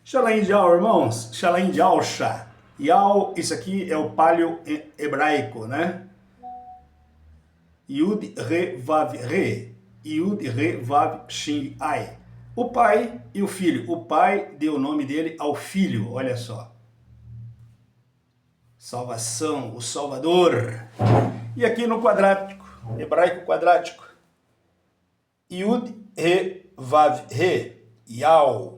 Shalom Yal, irmãos. Shalom Yalsha. Yal, isso aqui é o paleo hebraico, né? Yud, Re, Vav, Re. Yud, Re, Vav, Shin, Ai. O pai e o filho. O pai deu o nome dele ao filho, olha só. Salvação, o Salvador. E aqui no quadrático, hebraico quadrático. Yud, Re, Vav, Re. Yal.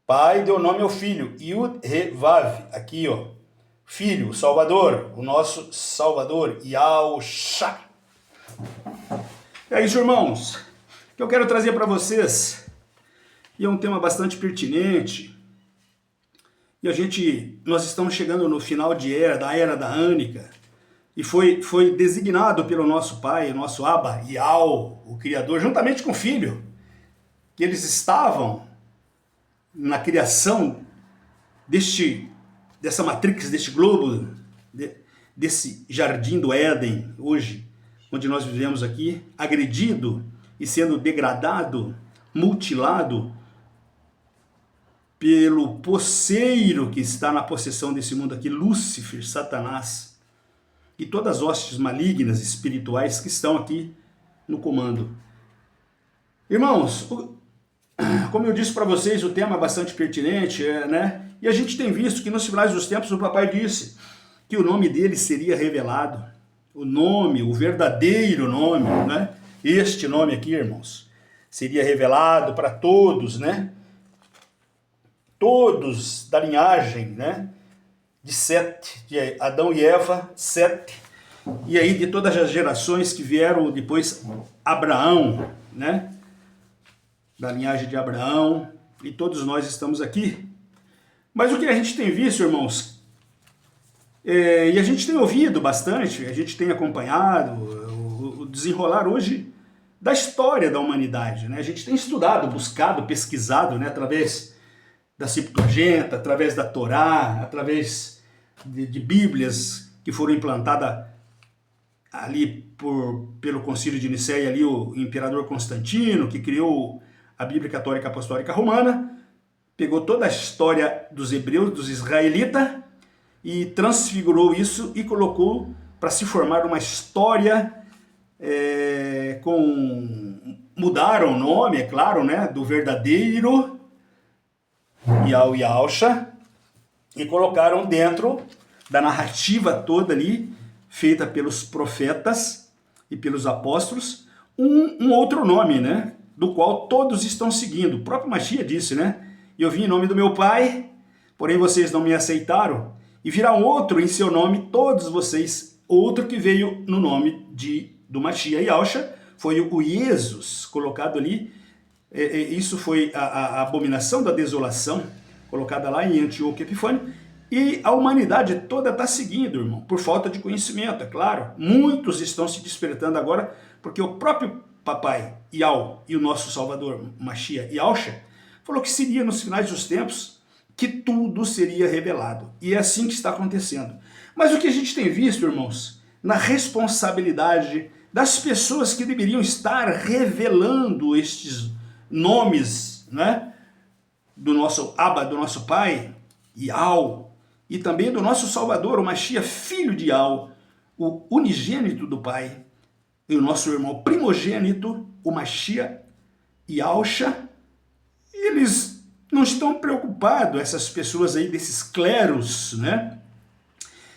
Pai deu nome ao filho, Yud, Re, Vav, aqui ó, filho, Salvador, o nosso Salvador, Yahshua. É isso, irmãos, que eu quero trazer para vocês, e é um tema bastante pertinente, e nós estamos chegando no final da era da Ânica, e foi designado pelo nosso pai, o nosso Abba, Yahweh, o Criador, juntamente com o filho, que eles estavam na criação dessa matrix, deste globo, desse jardim do Éden, hoje, onde nós vivemos aqui, agredido e sendo degradado, mutilado pelo posseiro que está na possessão desse mundo aqui, Lúcifer, Satanás, e todas as hostes malignas espirituais que estão aqui no comando. Irmãos, como eu disse para vocês, o tema é bastante pertinente, né? E a gente tem visto que nos finais dos tempos o papai disse que o nome dele seria revelado. O nome, o verdadeiro nome, né? Este nome aqui, irmãos, seria revelado para todos, né? Todos da linhagem, né? De Sete, de Adão e Eva, Sete. E aí de todas as gerações que vieram depois, Abraão, né? Da linhagem de Abraão, e todos nós estamos aqui. Mas o que a gente tem visto, irmãos, e a gente tem ouvido bastante, a gente tem acompanhado o desenrolar hoje da história da humanidade, né? A gente tem estudado, buscado, pesquisado, né? Através da Septuaginta, através da Torá, através de Bíblias que foram implantadas ali pelo Concílio de Nicéia, ali o imperador Constantino, que criou a Bíblia Católica Apostólica Romana, pegou toda a história dos hebreus, dos israelitas, e transfigurou isso e colocou para se formar uma história mudaram o nome, é claro, né, do verdadeiro Yahshua, e colocaram dentro da narrativa toda ali, feita pelos profetas e pelos apóstolos, um outro nome, né? Do qual todos estão seguindo. O próprio Mashiach disse, né? Eu vim em nome do meu Pai, porém vocês não me aceitaram, e virá um outro em seu nome, todos vocês, outro que veio no nome do Mashiach Yahshua, foi o Jesus, colocado ali. Isso foi a abominação da desolação, colocada lá em Antíoco Epifânio, e a humanidade toda está seguindo, irmão, por falta de conhecimento, é claro. Muitos estão se despertando agora, porque o próprio Papai Yahweh e o nosso Salvador Mashiach Yahshua falou que seria nos finais dos tempos que tudo seria revelado. E é assim que está acontecendo. Mas o que a gente tem visto, irmãos, na responsabilidade das pessoas que deveriam estar revelando estes nomes, né, do nosso Abba, do nosso Pai, Yahweh, e também do nosso Salvador, o Mashiach, filho de Yahweh, o unigênito do Pai, e o nosso irmão primogênito, o Mashiach Yahshua, eles não estão preocupados, essas pessoas aí desses cleros, né?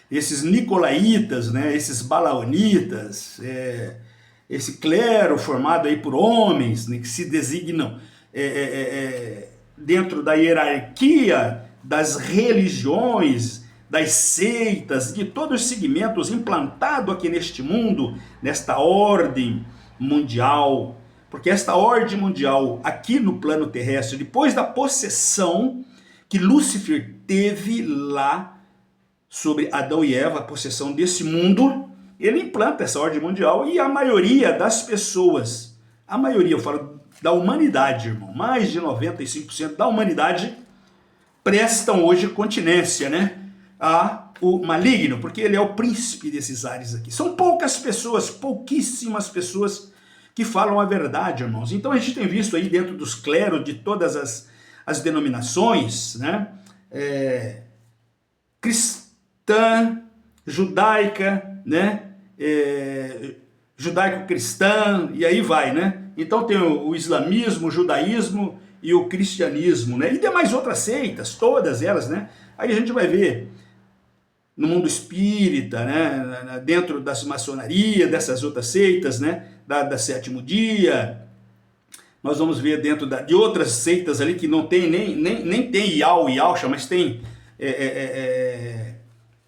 Esses nicolaítas, né? Esses balaonitas, esse clero formado aí por homens, né? Que se designam dentro da hierarquia das religiões, das seitas, de todos os segmentos implantados aqui neste mundo, nesta ordem mundial, porque esta ordem mundial aqui no plano terrestre, depois da possessão que Lúcifer teve lá sobre Adão e Eva, a possessão desse mundo, ele implanta essa ordem mundial, e a maioria das pessoas, a maioria, eu falo da humanidade, irmão, mais de 95% da humanidade prestam hoje continência, né, o maligno, porque ele é o príncipe desses ares aqui. São poucas pessoas, pouquíssimas pessoas que falam a verdade, irmãos. Então a gente tem visto aí dentro dos cleros, de todas as as denominações, né? Cristã, judaica, né? Judaico-cristã, e aí vai, né? Então tem o islamismo, o judaísmo e o cristianismo, né? E demais outras seitas, todas elas, né? Aí a gente vai ver no mundo espírita, né? Dentro das maçonarias, dessas outras seitas, né? Da Sétimo Dia. Nós vamos ver dentro de outras seitas ali que não tem nem tem Yau e Yalcha, mas tem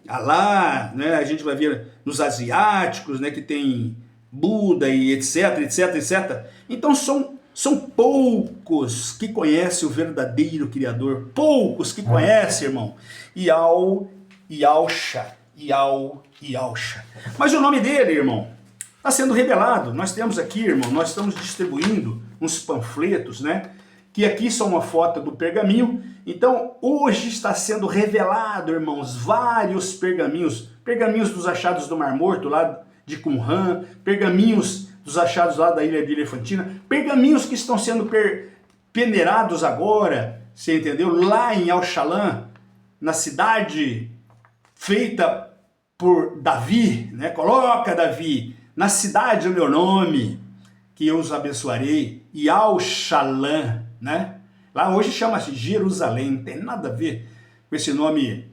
Alá, né? A gente vai ver nos asiáticos, né? Que tem Buda e etc, etc, etc. Então são poucos que conhecem o verdadeiro Criador, poucos que conhecem, irmão, Yau, Yalcha, Yau, Yalcha. Mas o nome dele, irmão, está sendo revelado. Nós temos aqui, irmão, nós estamos distribuindo uns panfletos, né? Que aqui são uma foto do pergaminho. Então, hoje está sendo revelado, irmãos, vários pergaminhos. Pergaminhos dos achados do Mar Morto, lá de Qumran. Pergaminhos dos achados lá da ilha de Elefantina. Pergaminhos que estão sendo peneirados agora, você entendeu? Lá em Al-Shalan, na cidade feita por Davi, né? Coloca Davi, na cidade do meu nome, que eu os abençoarei, e Al-Shalan, né? Lá hoje chama-se Jerusalém, não tem nada a ver com esse nome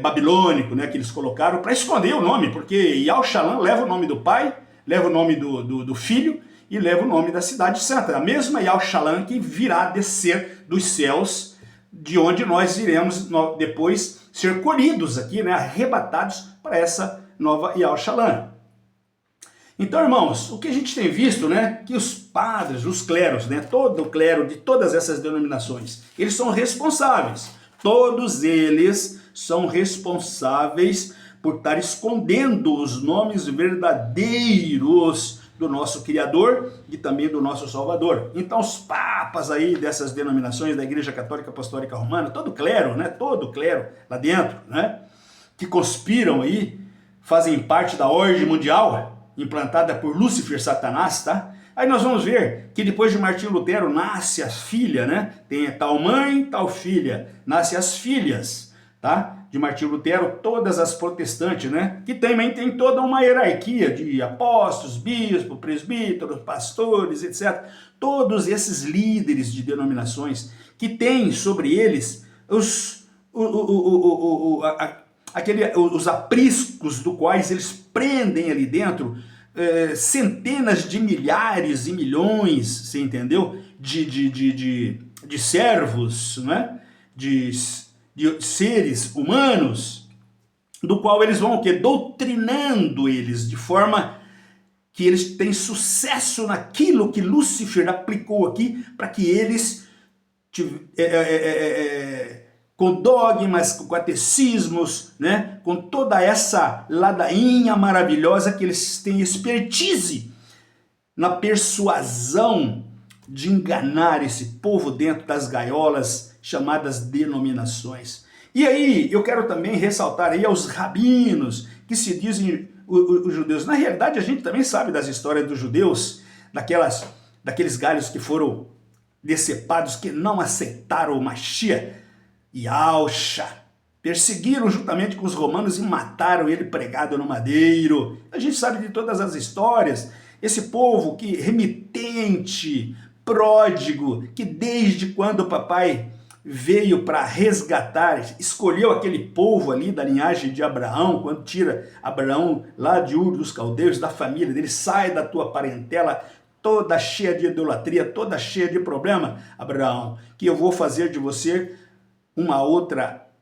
babilônico, né, que eles colocaram para esconder o nome, porque Yal-Shalan leva o nome do pai, leva o nome do filho e leva o nome da cidade santa. A mesma Yal-Shalan que virá descer dos céus, de onde nós iremos depois ser colhidos aqui, né, arrebatados para essa nova Yal-Shalan. Então, irmãos, o que a gente tem visto, né, que os padres, os cleros, né, todo o clero de todas essas denominações, eles são responsáveis. Todos eles são responsáveis por estar escondendo os nomes verdadeiros do nosso Criador e também do nosso Salvador. Então, os papas aí dessas denominações da Igreja Católica Apostólica Romana, todo clero, né, todo clero lá dentro, né, que conspiram aí, fazem parte da ordem mundial implantada por Lúcifer, Satanás, tá? Aí nós vamos ver que depois de Martinho Lutero nasce a filha, né? Tem tal mãe, tal filha. Nasce as filhas, tá? De Martinho Lutero, todas as protestantes, né? Que também tem toda uma hierarquia de apóstolos, bispos, presbíteros, pastores, etc. Todos esses líderes de denominações que têm sobre eles os apriscos do quais eles prendem ali dentro centenas de milhares e milhões, você entendeu? De servos, né? de seres humanos, do qual eles vão o quê? Doutrinando eles, de forma que eles têm sucesso naquilo que Lúcifer aplicou aqui, para que eles com dogmas, com catecismos, né? Com toda essa ladainha maravilhosa que eles têm expertise na persuasão de enganar esse povo dentro das gaiolas chamadas denominações. E aí eu quero também ressaltar aí aos rabinos que se dizem os judeus. Na realidade a gente também sabe das histórias dos judeus, daqueles galhos que foram decepados, que não aceitaram o Mashiach, Yalcha, perseguiram juntamente com os romanos e mataram ele pregado no madeiro. A gente sabe de todas as histórias. Esse povo que remitente, pródigo, que desde quando o papai veio para resgatar, escolheu aquele povo ali da linhagem de Abraão, quando tira Abraão lá de Ur dos Caldeus, da família dele, sai da tua parentela, toda cheia de idolatria, toda cheia de problema, Abraão, que eu vou fazer de você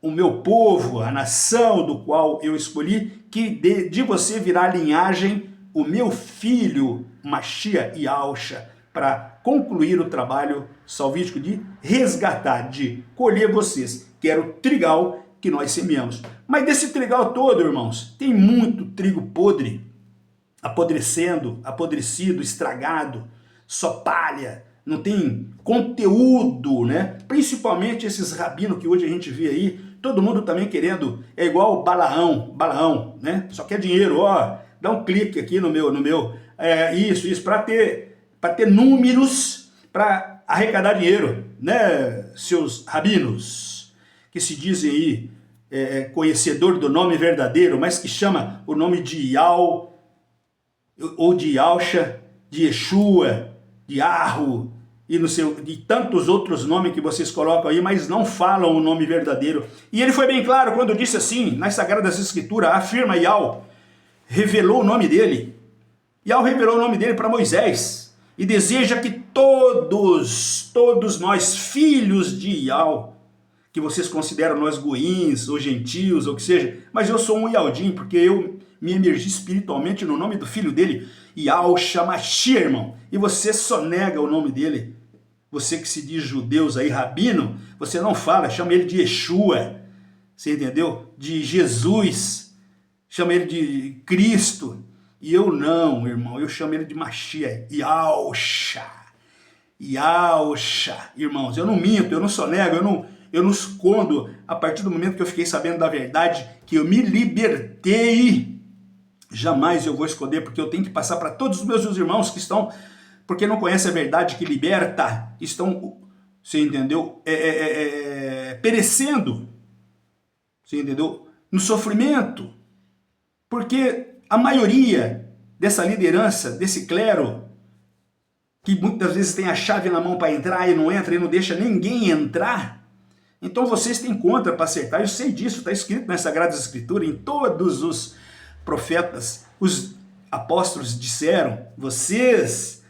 o meu povo, a nação do qual eu escolhi, que de você virá a linhagem, o meu filho, Mashiach Yalcha, para concluir o trabalho salvífico de resgatar, de colher vocês, que era o trigal que nós semeamos. Mas desse trigal todo, irmãos, tem muito trigo podre, apodrecido, estragado, só palha, não tem conteúdo, né? Principalmente esses rabinos que hoje a gente vê aí, todo mundo também querendo, é igual o Balaão, né? Só quer dinheiro, ó, dá um clique aqui no meu, isso, para ter números, para arrecadar dinheiro. né, seus rabinos, que se dizem aí conhecedor do nome verdadeiro, mas que chama o nome de Yao, ou de Yalcha, de Yeshua, de Arro, e de tantos outros nomes que vocês colocam aí, mas não falam o nome verdadeiro. E ele foi bem claro quando disse assim, nas Sagradas Escrituras, afirma Yao, revelou o nome dele. Yao revelou o nome dele para Moisés, e deseja que todos nós, filhos de Yao, que vocês consideram nós goins, ou gentios, ou que seja, mas eu sou um Yaldim, porque eu me emergi espiritualmente no nome do filho dele, Yahshua Mashiach, irmão, e você só nega o nome dele. Você que se diz judeus aí, rabino, você não fala, chama ele de Yeshua, você entendeu? De Jesus, chama ele de Cristo, e eu não, irmão, eu chamo ele de Mashiach, Yahshua, irmãos, eu não minto, eu não sonego, eu não escondo, a partir do momento que eu fiquei sabendo da verdade, que eu me libertei, jamais eu vou esconder, porque eu tenho que passar para todos os meus irmãos que estão, porque não conhecem a verdade que liberta, estão, você entendeu, perecendo, você entendeu, no sofrimento, porque a maioria dessa liderança, desse clero, que muitas vezes tem a chave na mão para entrar e não entra e não deixa ninguém entrar, então vocês têm contra para acertar, eu sei disso, está escrito nas Sagradas Escrituras, em todos os profetas, os apóstolos disseram,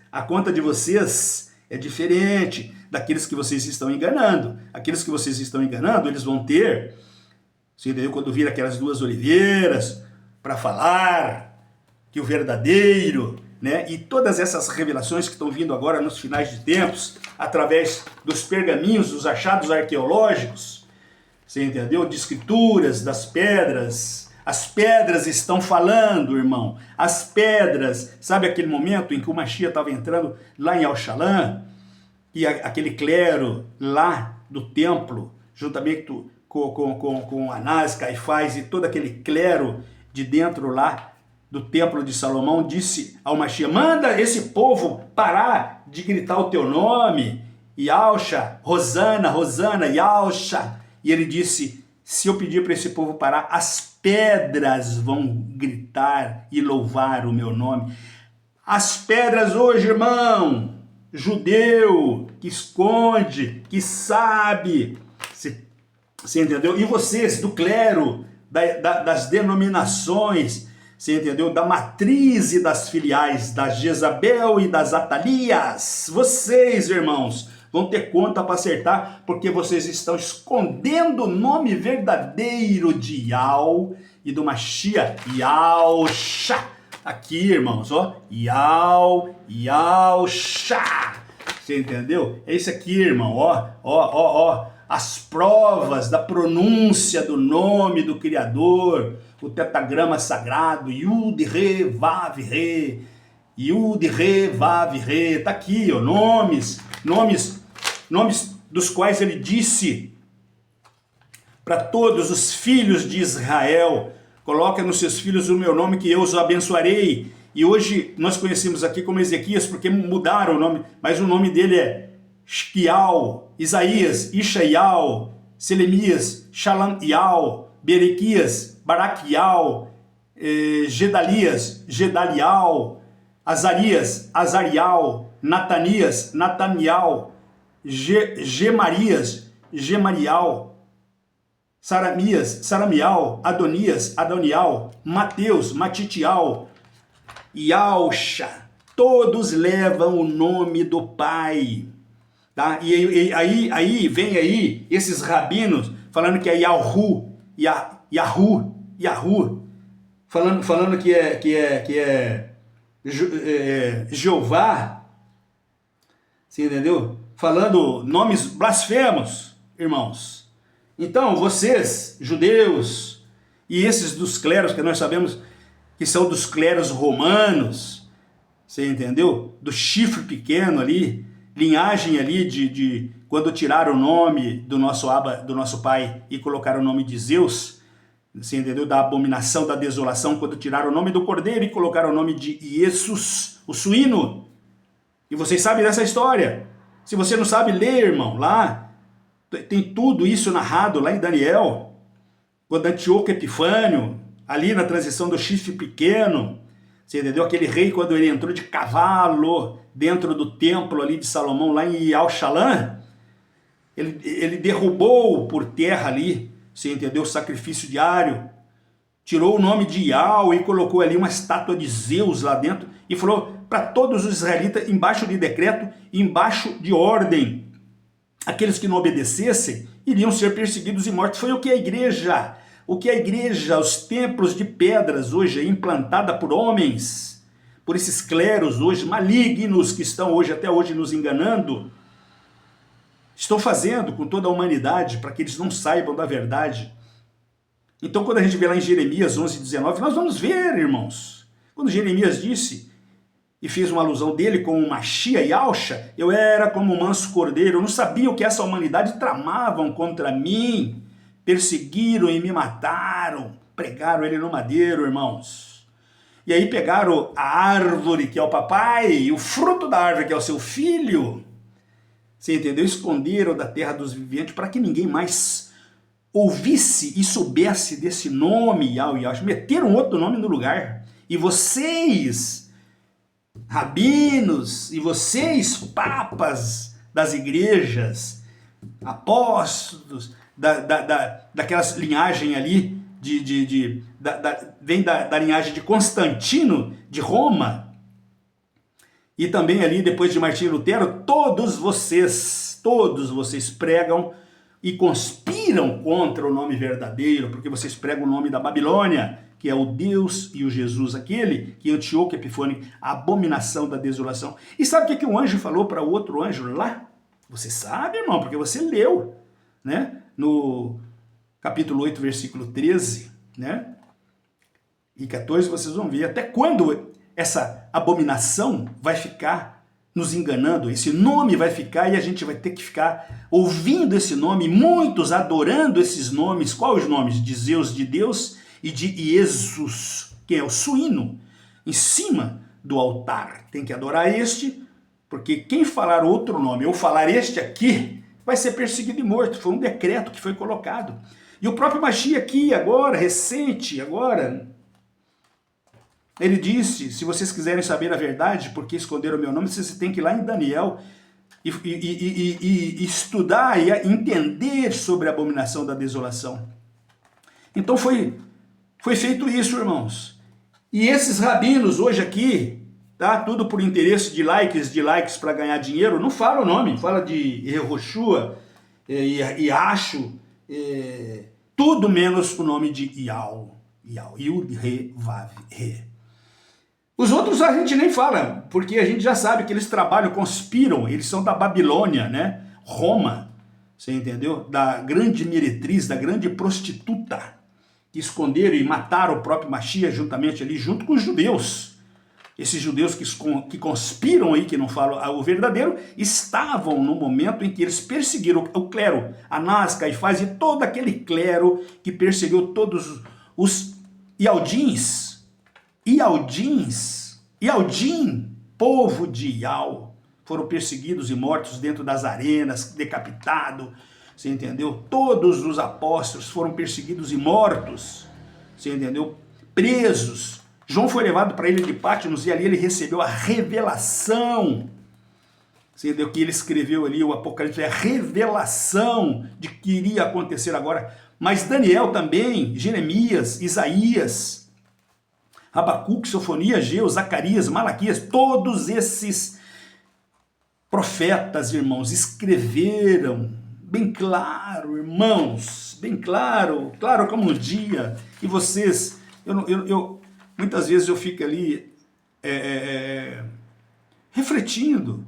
a conta de vocês é diferente daqueles que vocês estão enganando. Aqueles que vocês estão enganando, eles vão ter, você entendeu? Quando vir aquelas duas oliveiras para falar que o verdadeiro, né? E todas essas revelações que estão vindo agora nos finais de tempos, através dos pergaminhos, dos achados arqueológicos, você entendeu? De escrituras, das pedras. As pedras estão falando, irmão. As pedras, sabe aquele momento em que o Mashiach estava entrando lá em Al-Shalom, e aquele clero lá do templo, juntamente com Anás, Caifás e todo aquele clero de dentro lá do templo de Salomão, disse ao Mashiach, manda esse povo parar de gritar o teu nome, Yahshua, Rosana, Rosana, Yahshua. E ele disse, se eu pedir para esse povo parar, as pedras vão gritar e louvar o meu nome. As pedras hoje, irmão, judeu, que esconde, que sabe, você entendeu? E vocês do clero, das denominações, você entendeu? Da matriz e das filiais, da Jezabel e das Atalias, vocês, irmãos, vão ter conta para acertar, porque vocês estão escondendo o nome verdadeiro de Yao e do Mashiach, Yahshua. Aqui, irmãos, ó, Yahshua. Você entendeu? É isso aqui, irmão, ó. As provas da pronúncia do nome do Criador, o tetagrama sagrado, Yud, Re, Vav, Re. Yud, Re, Vav, Re. Tá aqui, ó, nomes dos quais ele disse para todos os filhos de Israel, coloca nos seus filhos o meu nome que eu os abençoarei. E hoje nós conhecemos aqui como Ezequias porque mudaram o nome, mas o nome dele é Shkial, Isaías, Ishaial, Selemias, Shalamial, Berequias, Baraquial, Gedalias, Gedalial, Azarias, Azarial, Natanias, Natanial, Gemarias, Gemarial, Saramias, Saramial, Adonias, Adonial, Mateus, Matitial, Yahshua, todos levam o nome do Pai, tá? E aí vem aí esses rabinos falando que é Yahu, falando que é Jeová, você entendeu? Falando nomes blasfemos, irmãos. Então, vocês, judeus, e esses dos cleros, que nós sabemos que são dos cleros romanos, você entendeu? Do chifre pequeno ali, linhagem ali de quando tiraram o nome do nosso pai e colocaram o nome de Zeus, você entendeu? Da abominação, da desolação, quando tiraram o nome do cordeiro e colocaram o nome de Jesus, o suíno. E vocês sabem dessa história. Se você não sabe ler, irmão, lá tem tudo isso narrado lá em Daniel, quando Antíoco Epifânio, ali na transição do chifre pequeno, você entendeu? Aquele rei, quando ele entrou de cavalo dentro do templo ali de Salomão, lá em Al-Shalã, ele derrubou por terra ali, você entendeu? O sacrifício diário, tirou o nome de Ial e colocou ali uma estátua de Zeus lá dentro e falou para todos os israelitas, embaixo de decreto, embaixo de ordem, aqueles que não obedecessem iriam ser perseguidos e mortos. Foi o que a igreja, os templos de pedras hoje implantada por homens, por esses cleros hoje malignos que estão hoje até hoje nos enganando, estão fazendo com toda a humanidade para que eles não saibam da verdade. Então quando a gente vê lá em Jeremias 11:19, nós vamos ver, irmãos, quando Jeremias disse e fez uma alusão dele com uma chia e alcha, eu era como um manso cordeiro, eu não sabia o que essa humanidade tramavam contra mim, perseguiram e me mataram, pregaram ele no madeiro, irmãos. E aí pegaram a árvore que é o papai, e o fruto da árvore que é o seu filho, você entendeu? Esconderam da terra dos viventes para que ninguém mais ouvisse e soubesse desse nome, Yahweh, Yahweh. Meteram outro nome no lugar. E vocês, rabinos, e vocês, papas das igrejas, apóstolos, daquelas linhagem ali, vem da linhagem de Constantino, de Roma, e também ali depois de Martinho Lutero, todos vocês pregam e conspiram contra o nome verdadeiro, porque vocês pregam o nome da Babilônia, que é o Deus e o Jesus, aquele que Antíoco Epifânio, a abominação da desolação. E sabe o que um anjo falou para o outro anjo lá? Você sabe, irmão, porque você leu, né? No capítulo 8, versículo 13, né? E 14, vocês vão ver até quando essa abominação vai ficar nos enganando, esse nome vai ficar e a gente vai ter que ficar ouvindo esse nome, muitos adorando esses nomes. Quais os nomes? De Zeus, de Deus, e de Iesus, que é o suíno, em cima do altar. Tem que adorar este, porque quem falar outro nome ou falar este aqui, vai ser perseguido e morto. Foi um decreto que foi colocado. E o próprio Mashiach aqui, agora, recente, agora, ele disse, se vocês quiserem saber a verdade, porque esconderam o meu nome, vocês têm que ir lá em Daniel e estudar e entender sobre a abominação da desolação. Então foi feito isso, irmãos. E esses rabinos hoje aqui, tá? Tudo por interesse de likes para ganhar dinheiro, não fala o nome, fala de Yehoshua, Yashu, tudo menos o nome de Ial, Yud, Re, Vav, Re. Os outros a gente nem fala, porque a gente já sabe que eles trabalham, conspiram, eles são da Babilônia, né? Roma, você entendeu? Da grande meretriz, da grande prostituta, que esconderam e mataram o próprio Mashiach juntamente ali, junto com os judeus. Esses judeus que conspiram aí, que não falam o verdadeiro, estavam no momento em que eles perseguiram o clero, Anás, Caifás e todo aquele clero que perseguiu todos os Ialdins, povo de Ial, foram perseguidos e mortos dentro das arenas, decapitados, você entendeu? Todos os apóstolos foram perseguidos e mortos, você entendeu? Presos. João foi levado para a ilha de Patmos e ali ele recebeu a revelação, você entendeu? Que ele escreveu ali, o Apocalipse, a revelação de que iria acontecer agora. Mas Daniel também, Jeremias, Isaías, Abacuque, Sofonias, Ageu, Zacarias, Malaquias, todos esses profetas, irmãos, escreveram bem claro, irmãos, bem claro, claro como um dia. E vocês, muitas vezes eu fico ali refletindo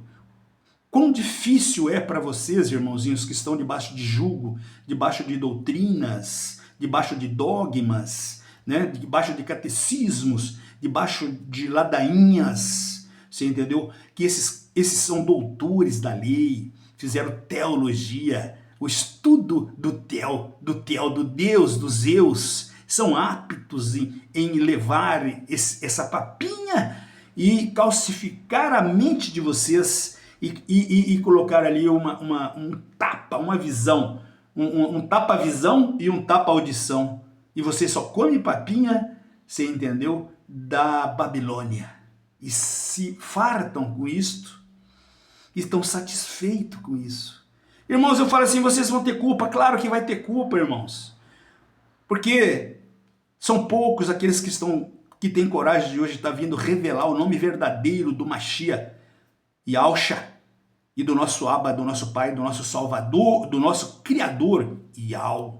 quão difícil é para vocês, irmãozinhos, que estão debaixo de jugo, debaixo de doutrinas, debaixo de dogmas, né? Debaixo de catecismos, debaixo de ladainhas, você entendeu? Que esses são doutores da lei, fizeram teologia, o estudo do Deus, do Zeus, são aptos em levar essa papinha e calcificar a mente de vocês, e colocar ali um tapa, uma visão, um tapa-visão e um tapa-audição. E você só come papinha, você entendeu, da Babilônia. E se fartam com isto, estão satisfeitos com isso. Irmãos, eu falo assim, vocês vão ter culpa? Claro que vai ter culpa, irmãos. Porque são poucos aqueles que têm coragem de hoje estar vindo revelar o nome verdadeiro do Mashiach, Yahusha, e do nosso Abba, do nosso Pai, do nosso Salvador, do nosso Criador, Yahweh.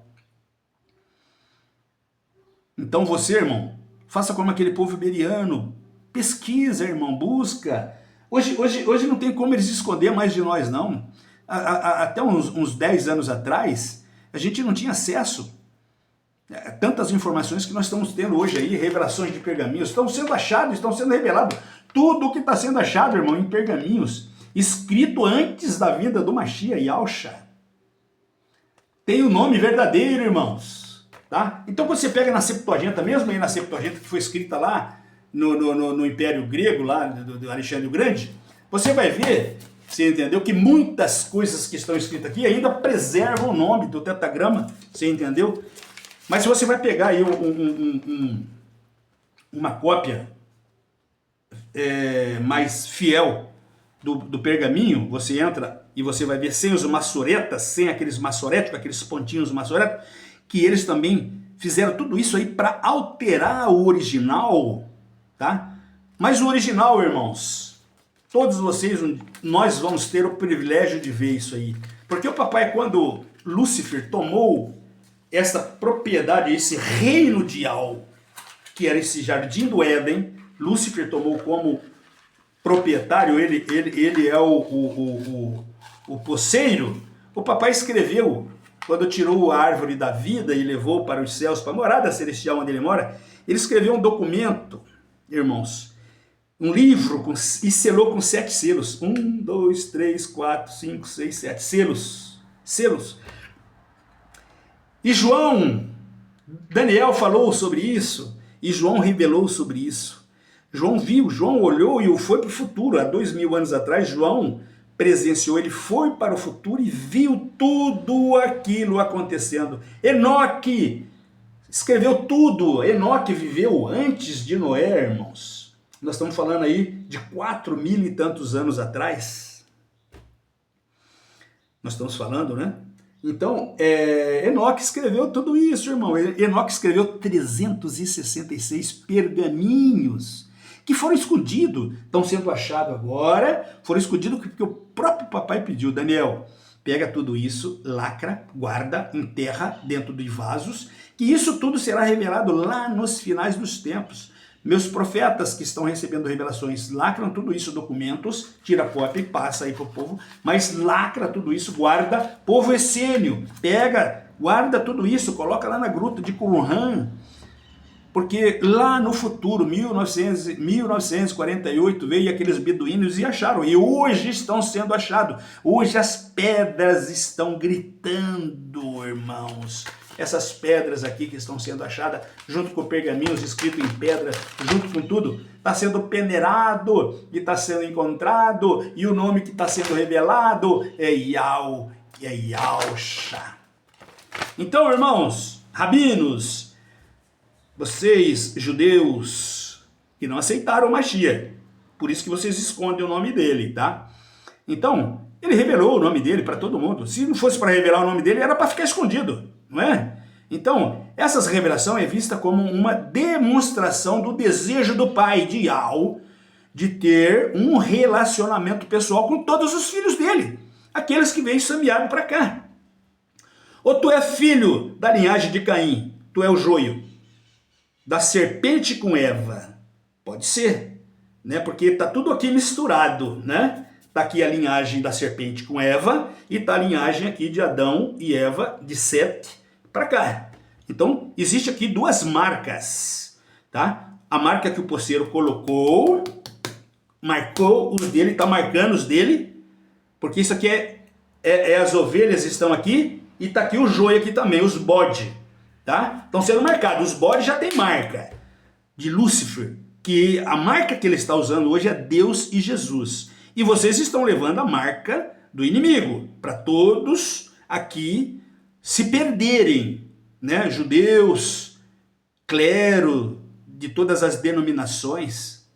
Então você, irmão, faça como aquele povo iberiano, pesquisa, irmão, busca. Hoje não tem como eles esconder mais de nós, não. Até uns 10 anos atrás, a gente não tinha acesso a tantas informações que nós estamos tendo hoje aí, revelações de pergaminhos, estão sendo achados, estão sendo revelados. Tudo o que está sendo achado, irmão, em pergaminhos, escrito antes da vinda do Mashiach, Yahusha, tem o nome verdadeiro, irmãos. Tá? Então você pega na Septuaginta, mesmo aí na Septuaginta que foi escrita lá no Império Grego, lá do Alexandre o Grande, você vai ver, você entendeu, que muitas coisas que estão escritas aqui ainda preservam o nome do tetagrama, você entendeu? Mas se você vai pegar aí uma cópia mais fiel do pergaminho, você entra e você vai ver sem os massoretas, sem aqueles massoretos, aqueles pontinhos massoretos, que eles também fizeram tudo isso aí para alterar o original, tá? Mas o original, irmãos, todos vocês, nós vamos ter o privilégio de ver isso aí. Porque o papai, quando Lúcifer tomou essa propriedade, esse reino de Al, que era esse jardim do Éden, Lúcifer tomou como proprietário, ele é o poceiro. O papai escreveu, quando tirou a árvore da vida e levou para os céus, para a morada celestial onde ele mora, ele escreveu um documento, irmãos, um livro, e selou com 7 selos. 1, 2, 3, 4, 5, 6, 7 selos. E Daniel falou sobre isso, e João revelou sobre isso. João viu, João olhou e foi para o futuro. Há 2000 anos atrás, João presenciou, ele foi para o futuro e viu tudo aquilo acontecendo. Enoque escreveu tudo. Enoque viveu antes de Noé, irmãos. Nós estamos falando aí de 4.000 e tantos anos atrás. Nós estamos falando, né? Então, Enoque escreveu tudo isso, irmão. Enoque escreveu 366 pergaminhos que foram escondidos, estão sendo achados agora, foram escondidos porque o próprio papai pediu. Daniel, pega tudo isso, lacra, guarda, enterra dentro de vasos, que isso tudo será revelado lá nos finais dos tempos. Meus profetas que estão recebendo revelações lacram tudo isso, documentos, tira a cópia e passa aí para o povo, mas lacra tudo isso, guarda, povo essênio, pega, guarda tudo isso, coloca lá na gruta de Qumran, porque lá no futuro, 1948, veio aqueles beduínos e acharam, e hoje estão sendo achados, hoje as pedras estão gritando, irmãos. Essas pedras aqui que estão sendo achadas, junto com pergaminhos escritos em pedra, junto com tudo, está sendo peneirado e está sendo encontrado, e o nome que está sendo revelado é Yahusha. Então, irmãos, rabinos, vocês, judeus, que não aceitaram o Mashiach, por isso que vocês escondem o nome dele, tá? Então, ele revelou o nome dele para todo mundo. Se não fosse para revelar o nome dele, era para ficar escondido, não é? Então, essa revelação é vista como uma demonstração do desejo do pai de Yahweh de ter um relacionamento pessoal com todos os filhos dele, aqueles que vêm semeado para cá. Ou tu é filho da linhagem de Caim, tu é o joio da serpente com Eva, pode ser, né? Porque está tudo aqui misturado, né? Está aqui a linhagem da serpente com Eva e está a linhagem aqui de Adão e Eva, de Sete para cá. Então, existe aqui duas marcas, tá? A marca que o poceiro colocou, marcou os dele, está marcando os dele, porque isso aqui as ovelhas estão aqui e está aqui o joio aqui também, os bode, tá? Estão sendo marcados. Os bodes já tem marca de Lúcifer, que a marca que ele está usando hoje é Deus e Jesus. E vocês estão levando a marca do inimigo para todos aqui se perderem, né? Judeus, clero de todas as denominações.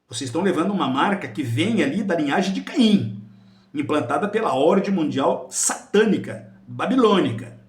Vocês estão levando uma marca que vem ali da linhagem de Caim, implantada pela ordem mundial satânica, babilônica.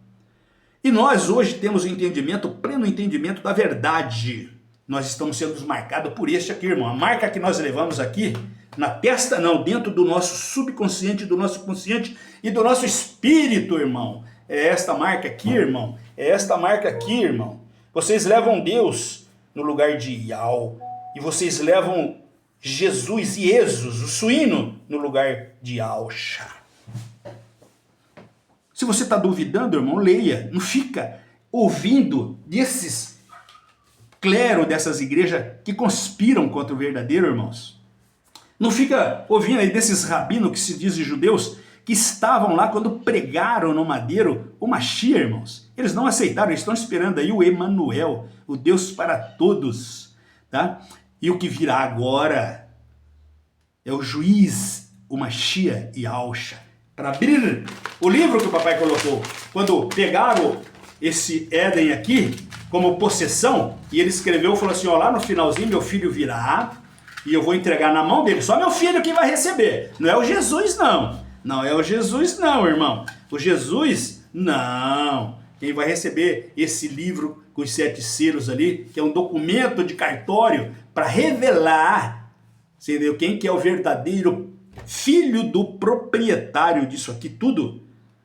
E nós hoje temos o entendimento, o pleno entendimento da verdade. Nós estamos sendo marcados por este aqui, irmão. A marca que nós levamos aqui, na testa não, dentro do nosso subconsciente, do nosso consciente e do nosso espírito, irmão. É esta marca aqui, irmão. É esta marca aqui, irmão. Vocês levam Deus no lugar de Iau. E vocês levam Jesus e Jesus, o suíno, no lugar de Alxa. Se você está duvidando, irmão, leia. Não fica ouvindo desses clero, dessas igrejas que conspiram contra o verdadeiro, irmãos. Não fica ouvindo aí desses rabinos que se dizem judeus, que estavam lá quando pregaram no madeiro o Mashiach, irmãos. Eles não aceitaram, eles estão esperando aí o Emanuel, o Deus para todos, tá? E o que virá agora é o juiz, o Mashiach e Alxa. Para abrir o livro que o papai colocou, quando pegaram esse Éden aqui como possessão, e ele escreveu, falou assim, ó, lá no finalzinho, meu filho virá, e eu vou entregar na mão dele, só meu filho que vai receber, não é o Jesus não, não é o Jesus não, irmão, o Jesus, não, quem vai receber esse livro com os 7 selos ali, que é um documento de cartório para revelar, você entendeu? Quem que é o verdadeiro filho do proprietário disso aqui tudo,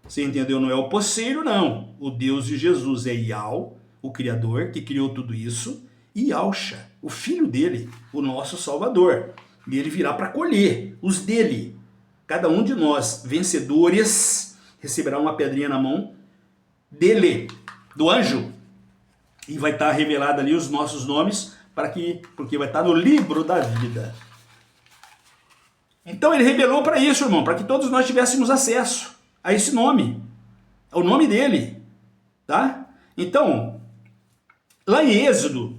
você entendeu? Não é o posseiro não, o Deus de Jesus é Iau, o Criador que criou tudo isso, e Alxa, o filho dele, o nosso Salvador. E ele virá para colher os dele. Cada um de nós, vencedores, receberá uma pedrinha na mão dele, do anjo. E vai estar revelado ali os nossos nomes, porque vai estar no livro da vida. Então ele revelou para isso, irmão, para que todos nós tivéssemos acesso a esse nome, ao nome dele, tá? Então, lá em Êxodo,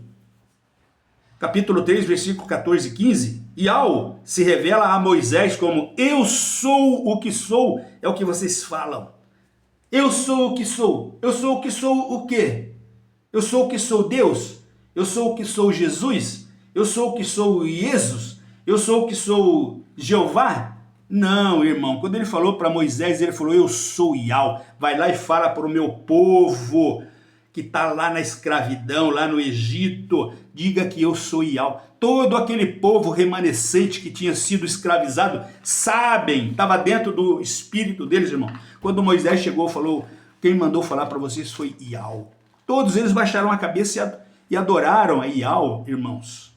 capítulo 3, versículo 14 e 15, Iau se revela a Moisés como eu sou o que sou, é o que vocês falam. Eu sou o que sou. Eu sou o que sou o quê? Eu sou o que sou Deus? Eu sou o que sou Jesus? Eu sou o que sou Jesus? Eu sou o que sou Jeová? Não, irmão. Quando ele falou para Moisés, ele falou, eu sou Iau. Vai lá e fala para o meu povo que está lá na escravidão, lá no Egito, diga que eu sou Iau. Todo aquele povo remanescente que tinha sido escravizado, sabem, estava dentro do espírito deles, irmão. Quando Moisés chegou, falou, quem mandou falar para vocês foi Iau. Todos eles baixaram a cabeça e adoraram a Iau, irmãos.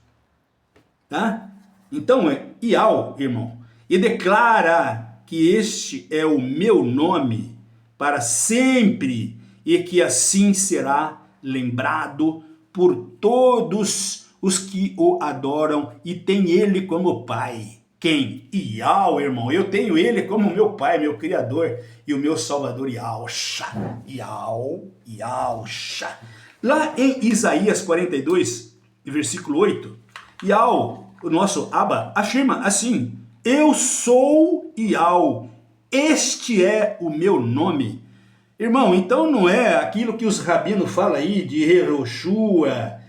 Tá? Então, Iau, irmão, e declara que este é o meu nome para sempre, e que assim será lembrado por todos os que o adoram e tem ele como pai. Quem? Iau, irmão. Eu tenho ele como meu pai, meu criador e o meu salvador, Iauxa. Iau, Iauxa. Lá em Isaías 42, versículo 8, Iau, o nosso Abba, afirma assim, eu sou Iau, este é o meu nome. Irmão, então não é aquilo que os rabinos falam aí de Yehoshua,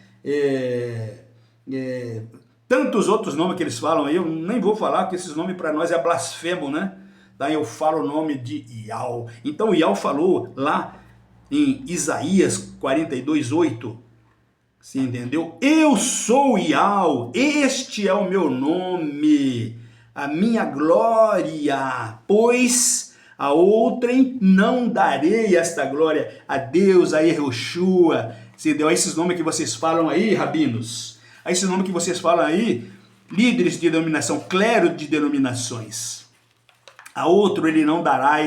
tantos outros nomes que eles falam aí, eu nem vou falar, porque esses nomes para nós é blasfemo, né? Daí eu falo o nome de Iau. Então Iau falou lá em Isaías 42, 8, você entendeu? Eu sou Iau, este é o meu nome, a minha glória, pois a outrem não darei esta glória, a Deus, a Yehoshua. Você deu esses nomes que vocês falam aí, rabinos? A esses nomes que vocês falam aí, líderes de denominação, clero de denominações. A outro ele não dará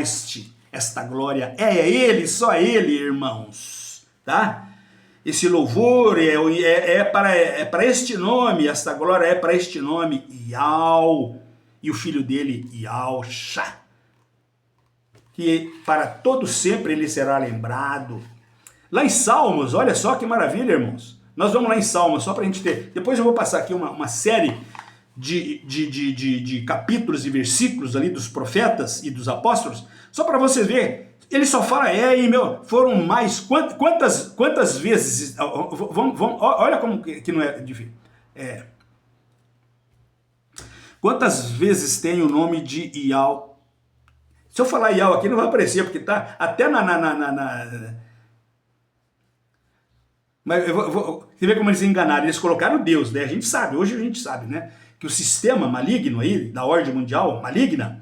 esta glória. É ele, só ele, irmãos. Tá? Esse louvor é para este nome, esta glória é para este nome, Iau, e o filho dele, Iauxa. Que para todo sempre ele será lembrado. Lá em Salmos, olha só que maravilha, irmãos. Nós vamos lá em Salmos, só para a gente ter. Depois eu vou passar aqui uma série de capítulos e versículos ali dos profetas e dos apóstolos, só para você ver, ele só fala, foram mais, quantas vezes, olha como que não é difícil, quantas vezes tem o nome de Ial? Se eu falar Ial aqui não vai aparecer, porque tá até mas você vê como eles enganaram, eles colocaram Deus, né? A gente sabe, hoje a gente sabe, né? Que o sistema maligno aí, da ordem mundial maligna,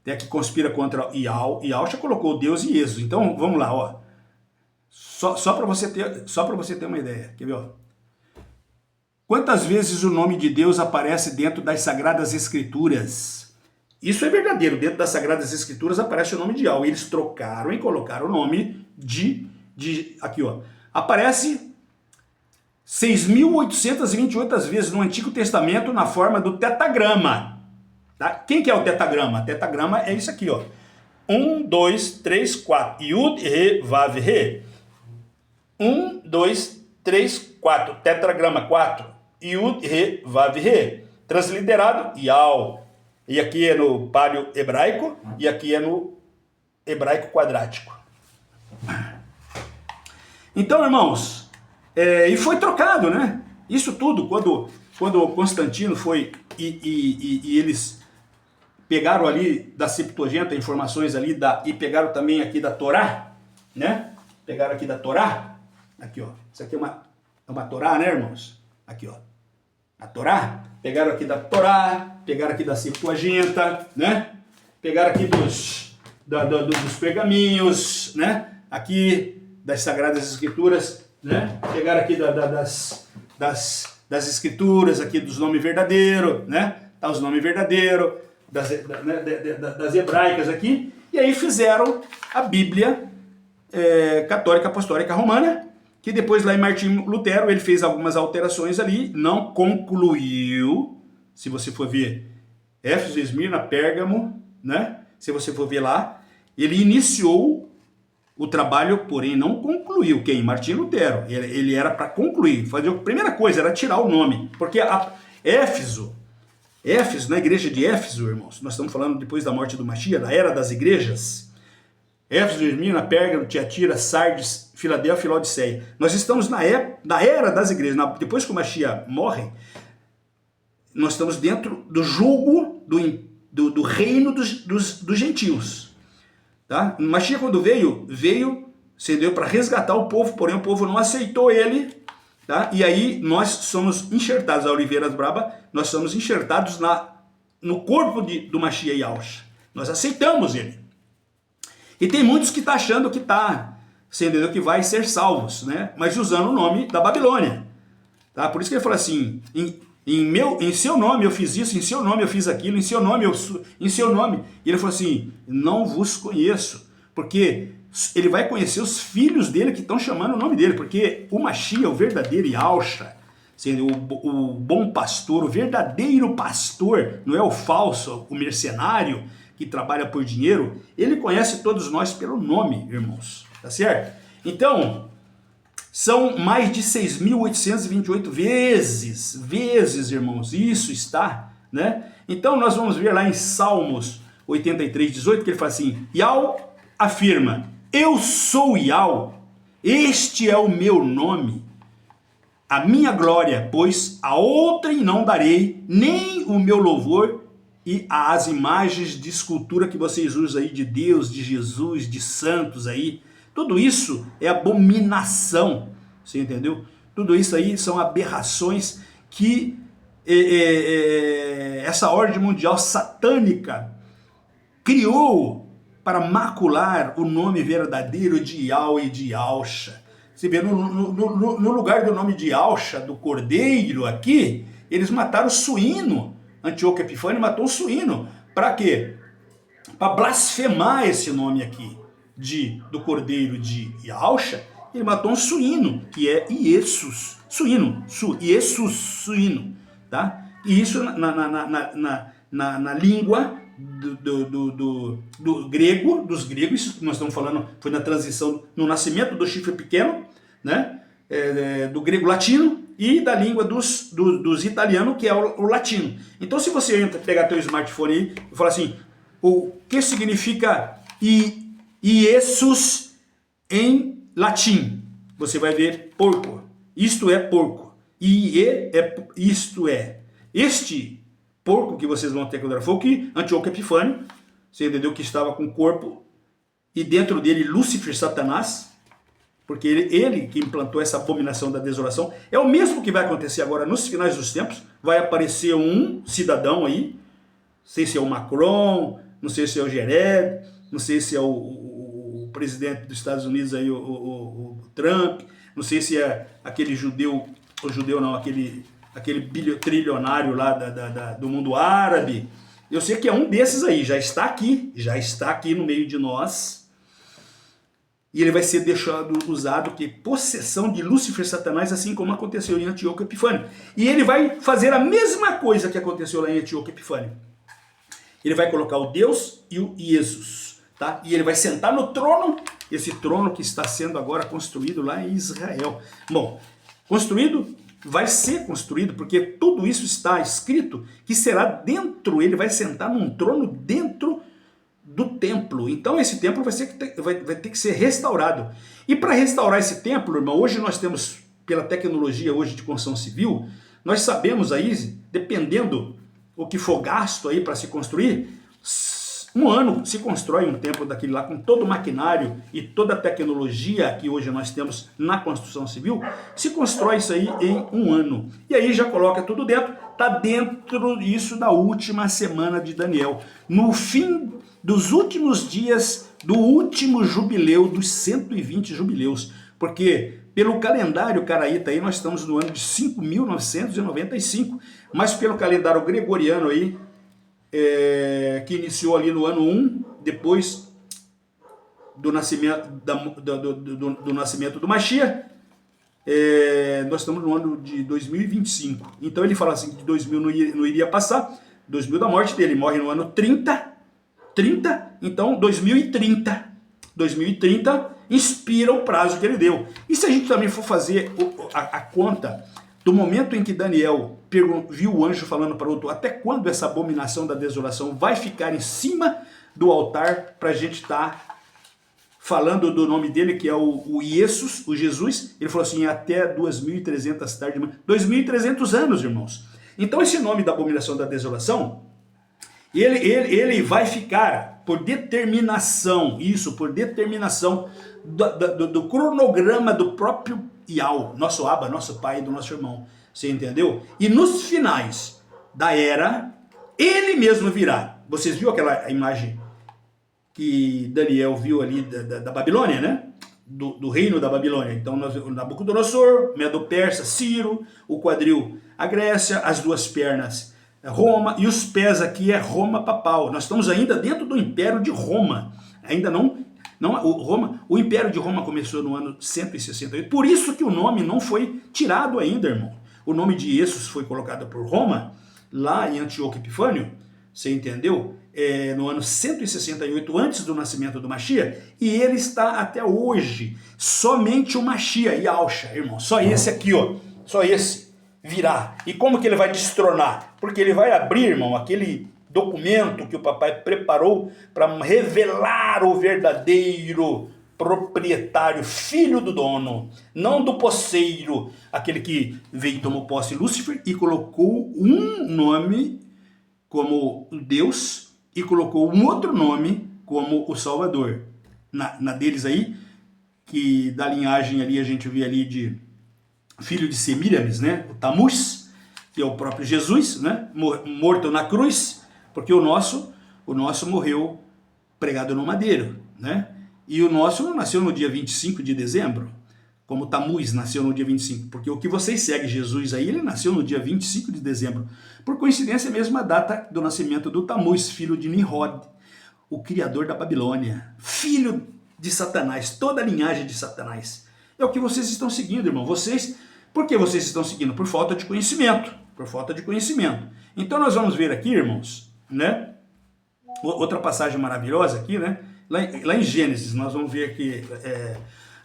que conspira contra Ial já colocou Deus e Jesus. Então, vamos lá, ó. Só para você ter uma ideia, quer ver, ó? Quantas vezes o nome de Deus aparece dentro das Sagradas Escrituras? Isso é verdadeiro, dentro das Sagradas Escrituras aparece o nome de Ial. Eles trocaram e colocaram o nome aqui, ó. Aparece 6.828 vezes no Antigo Testamento na forma do tetagrama. Tá? Quem que é o tetagrama? Tetagrama é isso aqui, ó. 1, 2, 3, 4. Yud, Re, Vav, Re. 1, 2, 3, 4. Tetragrama 4. Yud, Re, Vav, Re. Transliterado, Yal. E aqui é no paleo hebraico e aqui é no hebraico quadrático. Então, irmãos, e foi trocado, né? Isso tudo, quando Constantino foi e eles pegaram ali da Septuaginta informações ali e pegaram também aqui da Torá, né? Pegaram aqui da Torá, aqui, ó. Isso aqui é uma Torá, né, irmãos? Aqui, ó. A Torá. Pegaram aqui da Torá, pegaram aqui da Septuaginta, né? Pegaram aqui dos pergaminhos, né? Aqui das Sagradas Escrituras, né? Pegaram aqui das Escrituras, aqui dos nomes verdadeiros, né? Tá os nomes verdadeiros, das hebraicas aqui, e aí fizeram a Bíblia Católica Apostólica Romana, que depois lá em Martinho Lutero ele fez algumas alterações ali, não concluiu, se você for ver Éfeso, Esmirna, Pérgamo, né? Se você for ver lá, ele iniciou o trabalho, porém não concluiu. Quem? Martinho Lutero. Ele era para concluir. A primeira coisa era tirar o nome, porque Éfeso, na igreja de Éfeso, irmãos, nós estamos falando depois da morte do Mashiach, da era das igrejas, Éfeso, Esmirna, Pérgamo, Tiatira, Sardes, Filadélfia e Laodiceia. Nós estamos na era das igrejas. Depois que o Mashiach morre, nós estamos dentro do jugo do reino dos gentios. Tá? O Mashiach, quando veio para resgatar o povo, porém o povo não aceitou ele. Tá? E aí nós somos enxertados, a Oliveiras Braba, nós somos enxertados no corpo do Mashiach Yahushua. Nós aceitamos ele. E tem muitos que estão achando que que vai ser salvos, né? Mas usando o nome da Babilônia. Tá? Por isso que ele fala assim, em seu nome eu fiz isso, em seu nome eu fiz aquilo, em seu nome em seu nome. E ele falou assim, não vos conheço, porque ele vai conhecer os filhos dele que estão chamando o nome dele, porque o Mashiach, o verdadeiro Yahushua, o bom pastor, o verdadeiro pastor, não é o falso, o mercenário que trabalha por dinheiro, ele conhece todos nós pelo nome, irmãos, tá certo? Então, são mais de 6.828 vezes, irmãos, isso está, né? Então, nós vamos ver lá em Salmos 83:18, que ele fala assim, Yal afirma, eu sou Yal, este é o meu nome, a minha glória, pois a outrem não darei, nem o meu louvor e as imagens de escultura que vocês usam aí de Deus, de Jesus, de santos aí, tudo isso é abominação, você entendeu? Tudo isso aí são aberrações que essa ordem mundial satânica criou para macular o nome verdadeiro de Yahweh e de Yahushua. Você vê, no lugar do nome de Yahushua, do cordeiro aqui, eles mataram o suíno. Antíoco Epifânio matou o suíno. Para quê? Para blasfemar esse nome aqui do cordeiro de Yahushua. Ele matou um suíno, que é Iesus. Suíno. Tá? E isso na língua do grego, dos gregos, isso que nós estamos falando foi na transição, no nascimento do chifre pequeno, né? Do grego latino, e da língua dos italianos, que é o latino. Então, se você pegar teu smartphone aí e falar assim, o que significa Iesus em latim? Você vai ver porco. Isto é porco. Isto é. Este porco que vocês vão ter quando foi o que Antíoco Epifânio, você entendeu, que estava com o corpo e dentro dele Lúcifer, Satanás, porque ele que implantou essa abominação da desolação. É o mesmo que vai acontecer agora nos finais dos tempos. Vai aparecer um cidadão aí, não sei se é o Macron, não sei se é o Jared, não sei se é o presidente dos Estados Unidos aí, o Trump, não sei se é aquele aquele trilionário lá do mundo árabe. Eu sei que é um desses aí, já está aqui no meio de nós. E ele vai ser usado que possessão de Lúcifer, Satanás, assim como aconteceu em Antíoco Epifânio. E ele vai fazer a mesma coisa que aconteceu lá em Antíoco Epifânio. Ele vai colocar o Deus e o Jesus, tá? E ele vai sentar no trono, esse trono que está sendo agora construído lá em Israel. Bom, vai ser construído, porque tudo isso está escrito, que será dentro, ele vai sentar num trono dentro do templo. Então esse templo vai ter que ser restaurado. E para restaurar esse templo, irmão, hoje nós temos, pela tecnologia hoje de construção civil, nós sabemos aí, dependendo o que for gasto aí para se construir, um ano se constrói um templo daquele lá, com todo o maquinário e toda a tecnologia que hoje nós temos na construção civil, se constrói isso aí em um ano. E aí já coloca tudo dentro, está dentro isso da última semana de Daniel. No fim dos últimos dias do último jubileu, dos 120 jubileus, porque pelo calendário caraíta aí nós estamos no ano de 5.995, mas pelo calendário gregoriano aí, que iniciou ali no ano 1, depois do nascimento, do nascimento do Mashiach, nós estamos no ano de 2025. Então ele fala assim que 2000 não iria passar, 2000 da morte dele, morre no ano 30, então 2030 inspira o prazo que ele deu. E se a gente também for fazer a conta do momento em que Daniel viu o anjo falando para o outro, até quando essa abominação da desolação vai ficar em cima do altar, para a gente estar falando do nome dele, que é o Jesus, o Jesus, ele falou assim, até 2.300 tarde, 2.300 anos, irmãos. Então esse nome da abominação da desolação, ele vai ficar por determinação, por determinação do cronograma do próprio Yahweh, nosso Abba, nosso pai, do nosso irmão. Você entendeu? E nos finais da era, ele mesmo virá. Vocês viram aquela imagem que Daniel viu ali da Babilônia, né? Do reino da Babilônia. Então, Nabucodonosor, Medo-Persa, Ciro, o quadril, a Grécia, as duas pernas, Roma, e os pés aqui é Roma papal. Nós estamos ainda dentro do Império de Roma. Ainda o Império de Roma começou no ano 168. Por isso que o nome não foi tirado ainda, irmão. O nome de Jesus foi colocado por Roma, lá em Antíoco Epifânio, você entendeu? No ano 168, antes do nascimento do Mashiach, e ele está até hoje. Somente o Mashiach, Yahushua, irmão. Só esse aqui, ó. Só esse virá. E como que ele vai destronar? Porque ele vai abrir, irmão, aquele documento que o papai preparou para revelar o verdadeiro proprietário, filho do dono, não do posseiro, aquele que veio e tomou posse, Lúcifer, e colocou um nome como Deus e colocou um outro nome como o Salvador. Na deles aí, que da linhagem ali a gente vê ali de filho de Semíramis, né? O Tamuz, que é o próprio Jesus, né? Morto na cruz, porque o nosso morreu pregado no madeiro, né? E o nosso não nasceu no dia 25 de dezembro, como Tamuz nasceu no dia 25, porque o que vocês seguem Jesus aí, ele nasceu no dia 25 de dezembro. Por coincidência, a mesma data do nascimento do Tamuz, filho de Nimrod, o criador da Babilônia, filho de Satanás, toda a linhagem de Satanás. É o que vocês estão seguindo, irmão. Por que vocês estão seguindo? Por falta de conhecimento. Por falta de conhecimento. Então nós vamos ver aqui, irmãos, né? Outra passagem maravilhosa aqui, né? Lá em Gênesis, nós vamos ver aqui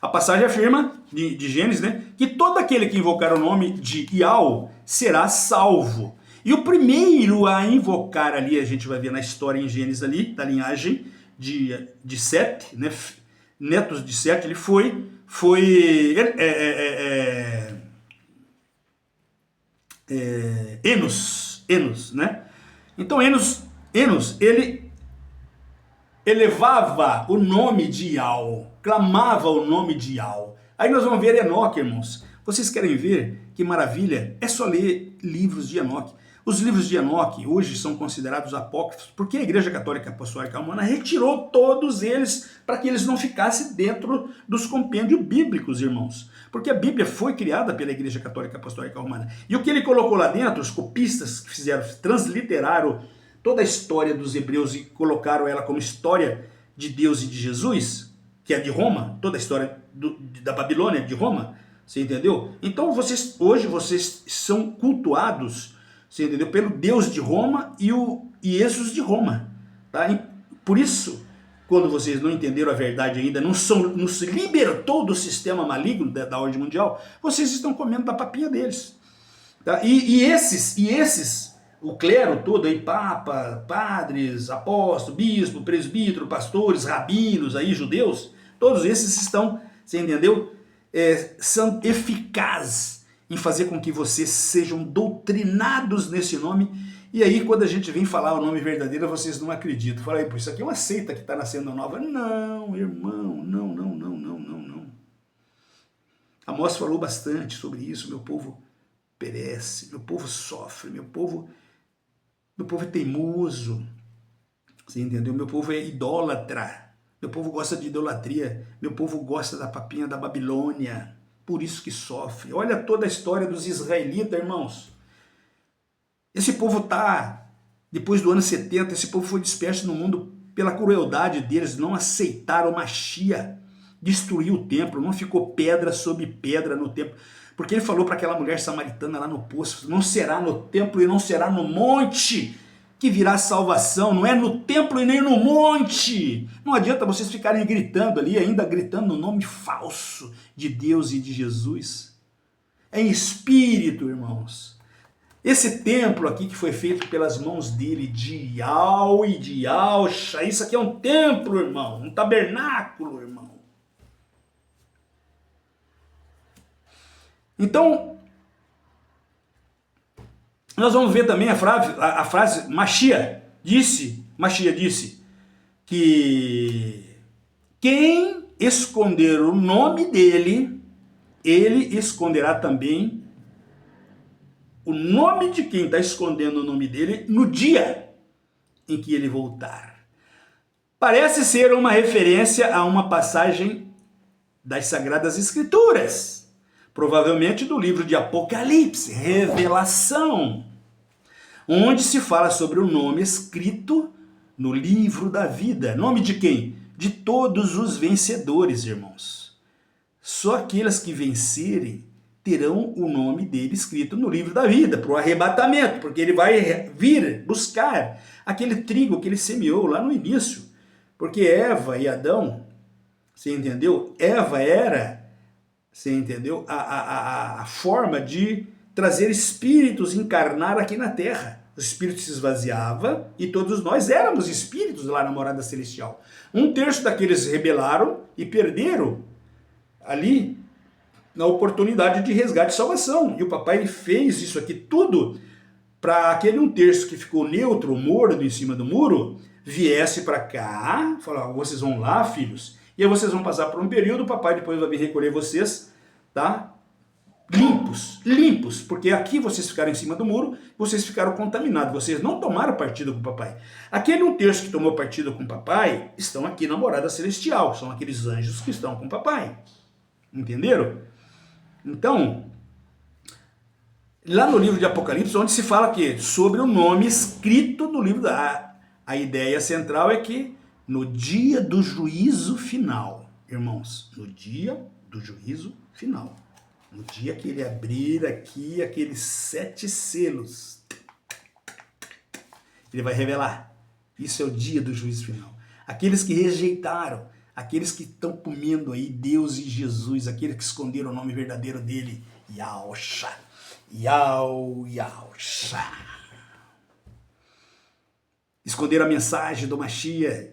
A passagem afirma, de Gênesis, né, que todo aquele que invocar o nome de Iau será salvo. E o primeiro a invocar ali, a gente vai ver na história em Gênesis ali, da linhagem de Sete, né, netos de Sete, ele foi Enos, né? Então Enos, ele elevava o nome de Iau, clamava o nome de Iau. Aí nós vamos ver Enoque, irmãos. Vocês querem ver que maravilha? É só ler livros de Enoque. Os livros de Enoque hoje são considerados apócrifos, porque a Igreja Católica Apostólica Romana retirou todos eles para que eles não ficassem dentro dos compêndios bíblicos, irmãos. Porque a Bíblia foi criada pela Igreja Católica Apostólica Romana. E o que ele colocou lá dentro, os copistas que fizeram, transliteraram toda a história dos hebreus e colocaram ela como história de Deus e de Jesus, que é de Roma, toda a história da Babilônia, de Roma, você entendeu? Então hoje vocês são cultuados, você entendeu? Pelo Deus de Roma e o Jesus de Roma. Tá? E por isso, quando vocês não entenderam a verdade ainda, não se libertou do sistema maligno da ordem mundial, vocês estão comendo da papinha deles. Tá? E esses, o clero todo aí, papa, padres, apóstolo, bispo, presbítero, pastores, rabinos aí, judeus, todos esses estão, você entendeu? São eficazes em fazer com que vocês sejam doutrinados nesse nome. E aí, quando a gente vem falar o nome verdadeiro, vocês não acreditam. Fala aí, pô, isso aqui é uma seita que está nascendo nova. Não, irmão, não. Amós falou bastante sobre isso. Meu povo perece, meu povo sofre, meu povo é teimoso. Você entendeu? Meu povo é idólatra. Meu povo gosta de idolatria. Meu povo gosta da papinha da Babilônia. Por isso que sofre. Olha toda a história dos israelitas, irmãos. Esse povo tá, depois do ano 70, esse povo foi disperso no mundo pela crueldade deles, não aceitaram o Machia, destruiu o templo, não ficou pedra sobre pedra no templo, porque ele falou para aquela mulher samaritana lá no poço, não será no templo e não será no monte que virá salvação, não é no templo e nem no monte. Não adianta vocês ficarem gritando ali, ainda gritando no nome falso de Deus e de Jesus. É em espírito, irmãos. Esse templo aqui que foi feito pelas mãos dele, de Iau e de Yauxa, isso aqui é um templo, irmão, um tabernáculo, irmão. Então, nós vamos ver também a frase Machia disse que quem esconder o nome dele, ele esconderá também o nome de quem está escondendo o nome dele no dia em que ele voltar. Parece ser uma referência a uma passagem das Sagradas Escrituras, provavelmente do livro de Apocalipse, Revelação, onde se fala sobre o nome escrito no livro da vida. Nome de quem? De todos os vencedores, irmãos. Só aqueles que vencerem terão o nome dele escrito no livro da vida, para o arrebatamento, porque ele vai vir buscar aquele trigo que ele semeou lá no início. Porque Eva e Adão, você entendeu? Eva era, você entendeu? A forma de trazer espíritos, encarnar aqui na terra. O espírito se esvaziava e todos nós éramos espíritos lá na morada celestial. 1/3 daqueles rebelaram e perderam ali na oportunidade de resgate e salvação. E o papai ele fez isso aqui tudo para aquele 1/3 que ficou neutro, morto em cima do muro, viesse para cá, falar, vocês vão lá, filhos, e aí vocês vão passar por um período, o papai depois vai vir recolher vocês, tá? Limpos, porque aqui vocês ficaram em cima do muro, vocês ficaram contaminados, vocês não tomaram partido com o papai. Aquele 1/3 que tomou partido com o papai, estão aqui na morada celestial, são aqueles anjos que estão com o papai. Entenderam? Então, lá no livro de Apocalipse, onde se fala que sobre o nome escrito no livro a ideia central é que no dia do juízo final, irmãos, no dia do juízo final, no dia que ele abrir aqui aqueles 7 selos, ele vai revelar. Isso é o dia do juízo final. Aqueles que rejeitaram, aqueles que estão comendo aí Deus e Jesus, aqueles que esconderam o nome verdadeiro dele, Yahusha, Yahusha. Esconderam a mensagem do Mashiach,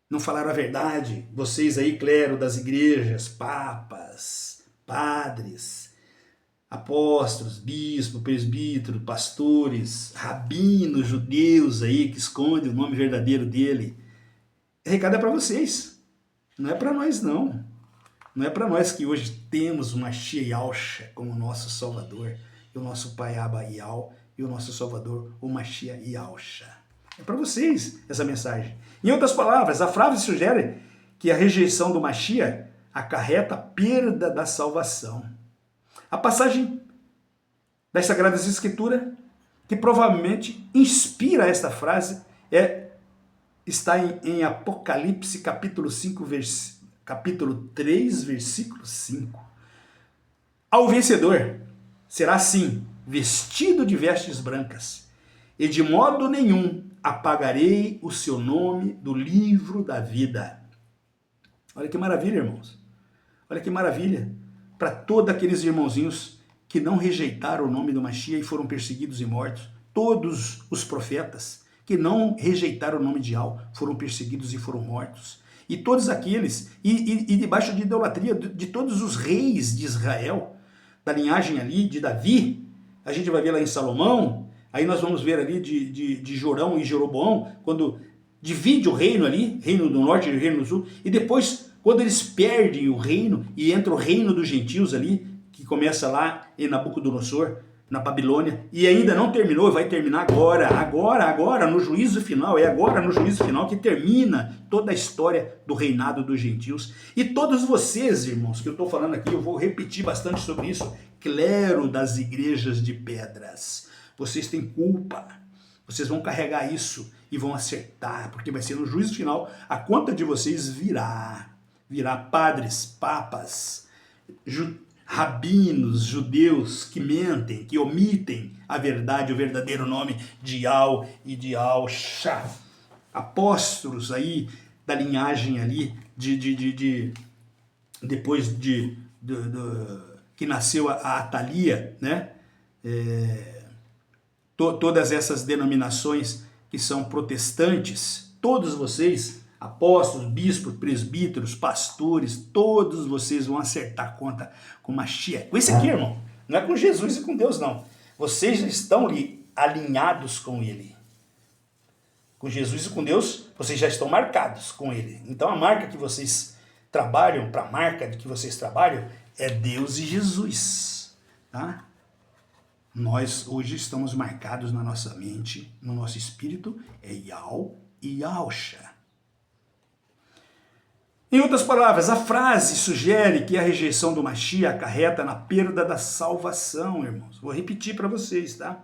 não falaram a verdade. Vocês aí, clero das igrejas, papas, padres, apóstolos, bispos, presbíteros, pastores, rabinos, judeus aí que escondem o nome verdadeiro dele. O recado é para vocês, não é para nós não. Não é para nós que hoje temos o Mashiach Yahusha como nosso Salvador, e o nosso Pai Abba Yahweh, e o nosso Salvador, o Mashiach Yahusha. É para vocês essa mensagem. Em outras palavras, a frase sugere que a rejeição do Mashiach acarreta a perda da salvação. A passagem das Sagradas Escrituras, que provavelmente inspira esta frase, está em Apocalipse capítulo 3, versículo 5. Ao vencedor será assim, vestido de vestes brancas, e de modo nenhum apagarei o seu nome do livro da vida. Olha que maravilha, irmãos. Olha que maravilha. Para todos aqueles irmãozinhos que não rejeitaram o nome do Mashiach e foram perseguidos e mortos. Todos os profetas que não rejeitaram o nome de Yahweh foram perseguidos e foram mortos. E todos aqueles, e debaixo de idolatria de todos os reis de Israel, da linhagem ali de Davi, a gente vai ver lá em Salomão. Aí nós vamos ver ali de Jorão e Jeroboão, quando divide o reino ali, reino do norte e reino do sul, e depois, quando eles perdem o reino, e entra o reino dos gentios ali, que começa lá em Nabucodonosor, na Babilônia, e ainda não terminou, vai terminar agora, no juízo final, é agora no juízo final que termina toda a história do reinado dos gentios. E todos vocês, irmãos, que eu estou falando aqui, eu vou repetir bastante sobre isso, clero das igrejas de pedras. Vocês têm culpa, vocês vão carregar isso e vão acertar, porque vai ser no juízo final, a conta de vocês virá padres, papas, rabinos, judeus que mentem, que omitem a verdade, o verdadeiro nome de Yahweh e de Yahusha. Apóstolos aí da linhagem ali, depois que nasceu a Atalia, né? Todas essas denominações que são protestantes, todos vocês, apóstolos, bispos, presbíteros, pastores, todos vocês vão acertar a conta com Mashiach. Com esse aqui, irmão, não é com Jesus e com Deus, não. Vocês estão ali alinhados com ele. Com Jesus e com Deus, vocês já estão marcados com ele. Então a marca que vocês trabalham, para a marca de que vocês trabalham, é Deus e Jesus, tá? Nós hoje estamos marcados na nossa mente, no nosso espírito, é Yahweh e Yahusha. Em outras palavras, a frase sugere que a rejeição do Mashiach acarreta na perda da salvação, irmãos. Vou repetir para vocês, tá?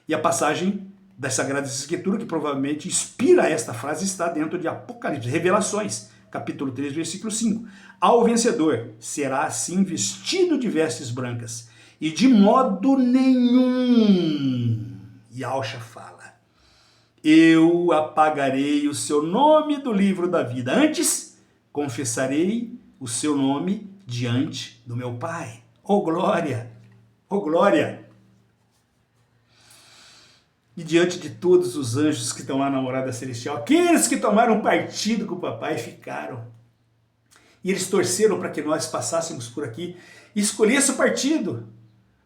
E a passagem das Sagradas Escrituras, que provavelmente inspira esta frase, está dentro de Apocalipse, Revelações, capítulo 3, versículo 5. Ao vencedor será assim vestido de vestes brancas, e de modo nenhum, Yahusha fala, eu apagarei o seu nome do livro da vida. Antes, confessarei o seu nome diante do meu Pai. Oh glória! Oh glória! E diante de todos os anjos que estão lá na morada celestial, aqueles que tomaram partido com o papai ficaram. E eles torceram para que nós passássemos por aqui e escolhesse o partido.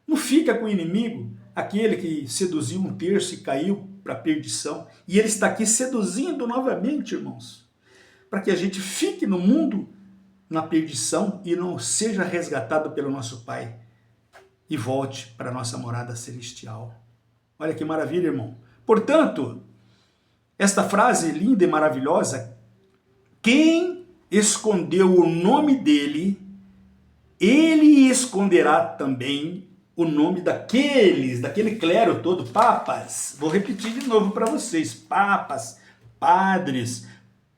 Não fica com o inimigo, aquele que seduziu um terço e caiu para a perdição. E ele está aqui seduzindo novamente, irmãos, para que a gente fique no mundo, na perdição, e não seja resgatado pelo nosso Pai e volte para a nossa morada celestial. Olha que maravilha, irmão. Portanto, esta frase linda e maravilhosa, quem escondeu o nome dele, ele esconderá também o nome daquele clero todo, papas. Vou repetir de novo para vocês, papas, padres,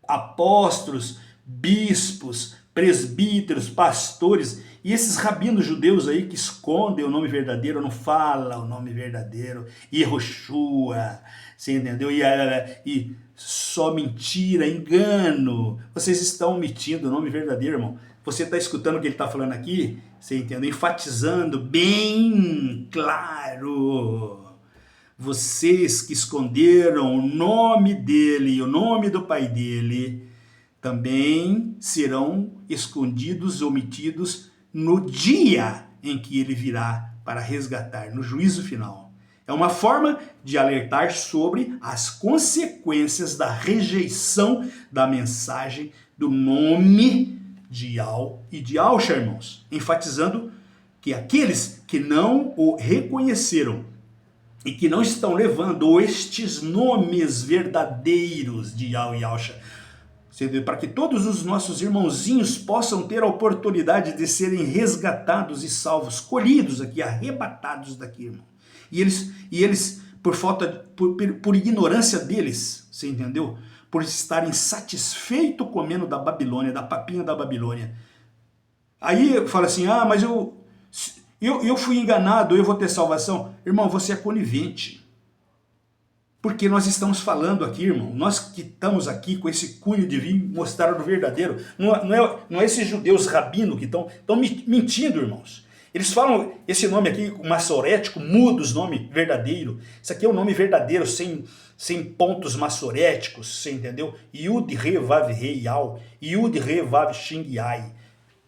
apóstolos, bispos, presbíteros, pastores E esses rabinos judeus aí que escondem o nome verdadeiro, não falam o nome verdadeiro, Yehoshua, você entendeu? E só mentira, engano. Vocês estão omitindo o nome verdadeiro, irmão. Você está escutando o que ele está falando aqui? Você entendeu? Enfatizando bem claro. Vocês que esconderam o nome dele e o nome do pai dele, também serão escondidos, omitidos no dia em que ele virá para resgatar, no juízo final. É uma forma de alertar sobre as consequências da rejeição da mensagem do nome de Yahweh e de Yahshua, irmãos, enfatizando que aqueles que não o reconheceram e que não estão levando estes nomes verdadeiros de Yahweh e Yahshua, para que todos os nossos irmãozinhos possam ter a oportunidade de serem resgatados e salvos, colhidos aqui, arrebatados daqui, irmão. E eles por ignorância deles, você entendeu? Por estarem satisfeitos comendo da Babilônia, da papinha da Babilônia. Aí fala assim, mas eu fui enganado, eu vou ter salvação. Irmão, você é conivente. Porque nós estamos falando aqui, irmão, nós que estamos aqui com esse cunho de vir mostrar o verdadeiro, não é esses judeus rabinos que estão mentindo, irmãos. Eles falam esse nome aqui, o massorético, muda os nomes verdadeiro. Isso aqui é o nome verdadeiro, sem pontos massoréticos, você entendeu? Yud, Re, Vav, Re, Yau. Yud, Re, Vav, Shing, Yai.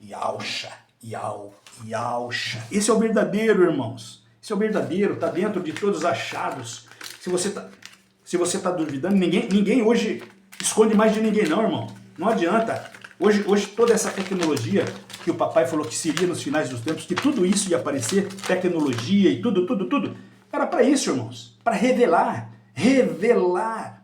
Yausha, Yau, Yausha. Esse é o verdadeiro, irmãos. Esse é o verdadeiro, está dentro de todos os achados. Se você tá duvidando, ninguém hoje esconde mais de ninguém não, irmão. Não adianta. Hoje toda essa tecnologia que o papai falou que seria nos finais dos tempos, que tudo isso ia aparecer, tecnologia e tudo, era para isso, irmãos. Para revelar.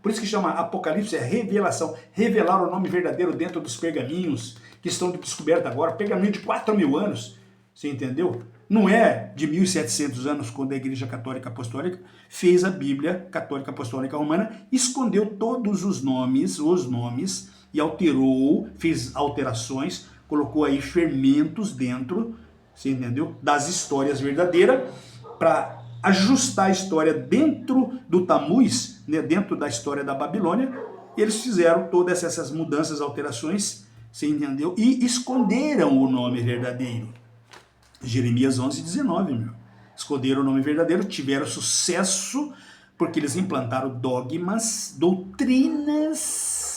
Por isso que chama Apocalipse, é revelação. Revelar o nome verdadeiro dentro dos pergaminhos que estão descobertos agora. Pergaminho de 4.000 anos. Você entendeu? Não é de 1.700 anos, quando a Igreja Católica Apostólica fez a Bíblia Católica Apostólica Romana, escondeu todos os nomes, e alterou, fez alterações, colocou aí fermentos dentro, você entendeu? Das histórias verdadeiras, para ajustar a história dentro do Tamuz, né, dentro da história da Babilônia. E eles fizeram todas essas mudanças, alterações, você entendeu? E esconderam o nome verdadeiro. Jeremias 11:19, meu. Esconderam o nome verdadeiro, tiveram sucesso, porque eles implantaram dogmas, doutrinas.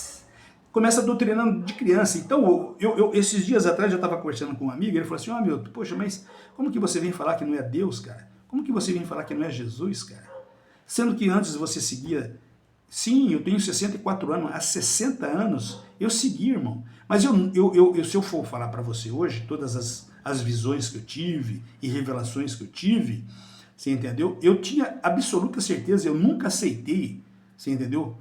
Começa doutrinando de criança. Então, esses dias atrás eu estava conversando com um amigo, ele falou assim, poxa, mas como que você vem falar que não é Deus, cara? Como que você vem falar que não é Jesus, cara? Sendo que antes você seguia... Sim, eu tenho 64 anos, há 60 anos eu segui, irmão. Mas se eu for falar para você hoje, todas as visões que eu tive e revelações que eu tive, você entendeu? Eu tinha absoluta certeza, eu nunca aceitei, você entendeu?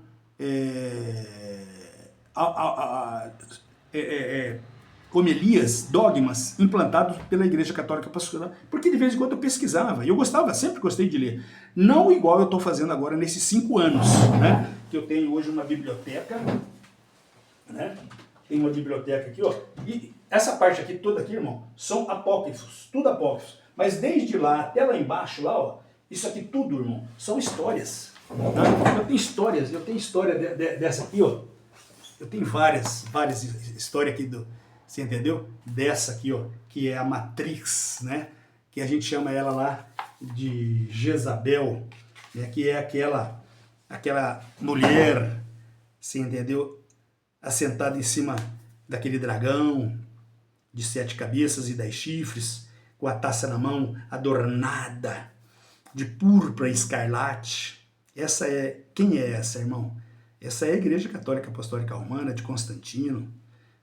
Homilias, dogmas implantados pela Igreja Católica Apostólica, porque de vez em quando eu pesquisava, e eu gostava, sempre gostei de ler. Não igual eu estou fazendo agora nesses 5 anos, né? Que eu tenho hoje uma biblioteca, né? Tem uma biblioteca aqui, ó. E essa parte aqui, toda aqui, irmão, são apócrifos, tudo apócrifos. Mas desde lá até lá embaixo, lá, ó, isso aqui tudo, irmão, são histórias. Tá? Eu tenho história dessa aqui, ó. Eu tenho várias histórias aqui você entendeu? Dessa aqui, ó, que é a Matrix, né? Que a gente chama ela lá de Jezabel, né? Que é aquela mulher, você entendeu? Assentada em cima daquele dragão de 7 cabeças e 10 chifres, com a taça na mão, adornada de púrpura e escarlate. Quem é essa, irmão? Essa é a Igreja Católica Apostólica Romana de Constantino,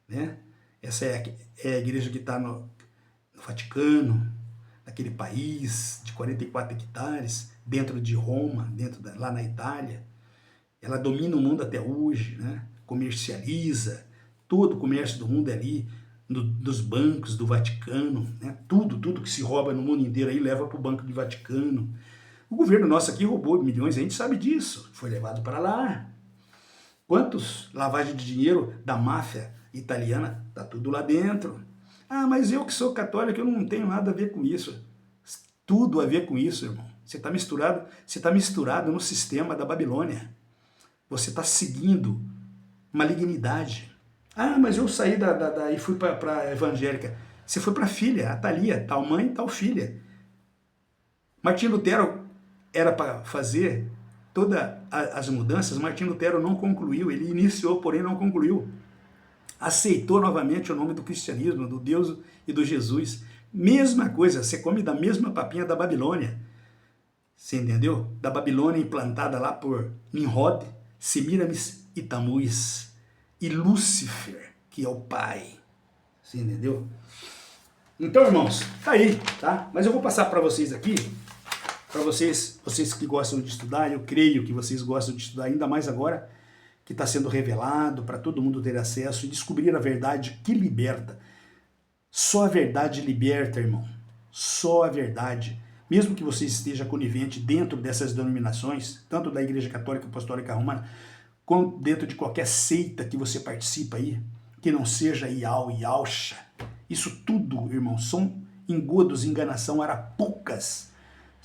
né? Essa é a igreja que está no Vaticano, naquele país de 44 hectares, dentro de Roma, lá na Itália. Ela domina o mundo até hoje, né? Comercializa, todo o comércio do mundo é ali, dos bancos do Vaticano, né? Tudo que se rouba no mundo inteiro aí leva para o Banco do Vaticano. O governo nosso aqui roubou milhões, a gente sabe disso, foi levado para lá. Quantos lavagem de dinheiro da máfia italiana, tá tudo lá dentro. Ah, mas eu que sou católico, eu não tenho nada a ver com isso. Tudo a ver com isso, irmão. Você está misturado no sistema da Babilônia. Você está seguindo malignidade. Ah, mas eu saí e fui para a evangélica. Você foi para a filha, a Thalia, tal mãe, tal filha. Martim Lutero era para fazer todas as mudanças, Martim Lutero não concluiu, ele iniciou, porém não concluiu. Aceitou novamente o nome do cristianismo, do Deus e do Jesus. Mesma coisa, você come da mesma papinha da Babilônia. Você entendeu? Da Babilônia implantada lá por Nimrod, Semiramis e Tamuz. E Lúcifer, que é o pai. Você entendeu? Então, irmãos, tá aí, tá? Mas eu vou passar para vocês aqui, para vocês que gostam de estudar, eu creio que vocês gostam de estudar, ainda mais agora que está sendo revelado para todo mundo ter acesso e descobrir a verdade que liberta. Só a verdade liberta, irmão. Só a verdade. Mesmo que você esteja conivente dentro dessas denominações, tanto da Igreja Católica Apostólica Romana, como dentro de qualquer seita que você participa aí, que não seja Iau e Alcha, isso tudo, irmão, são engodos, enganação, arapucas,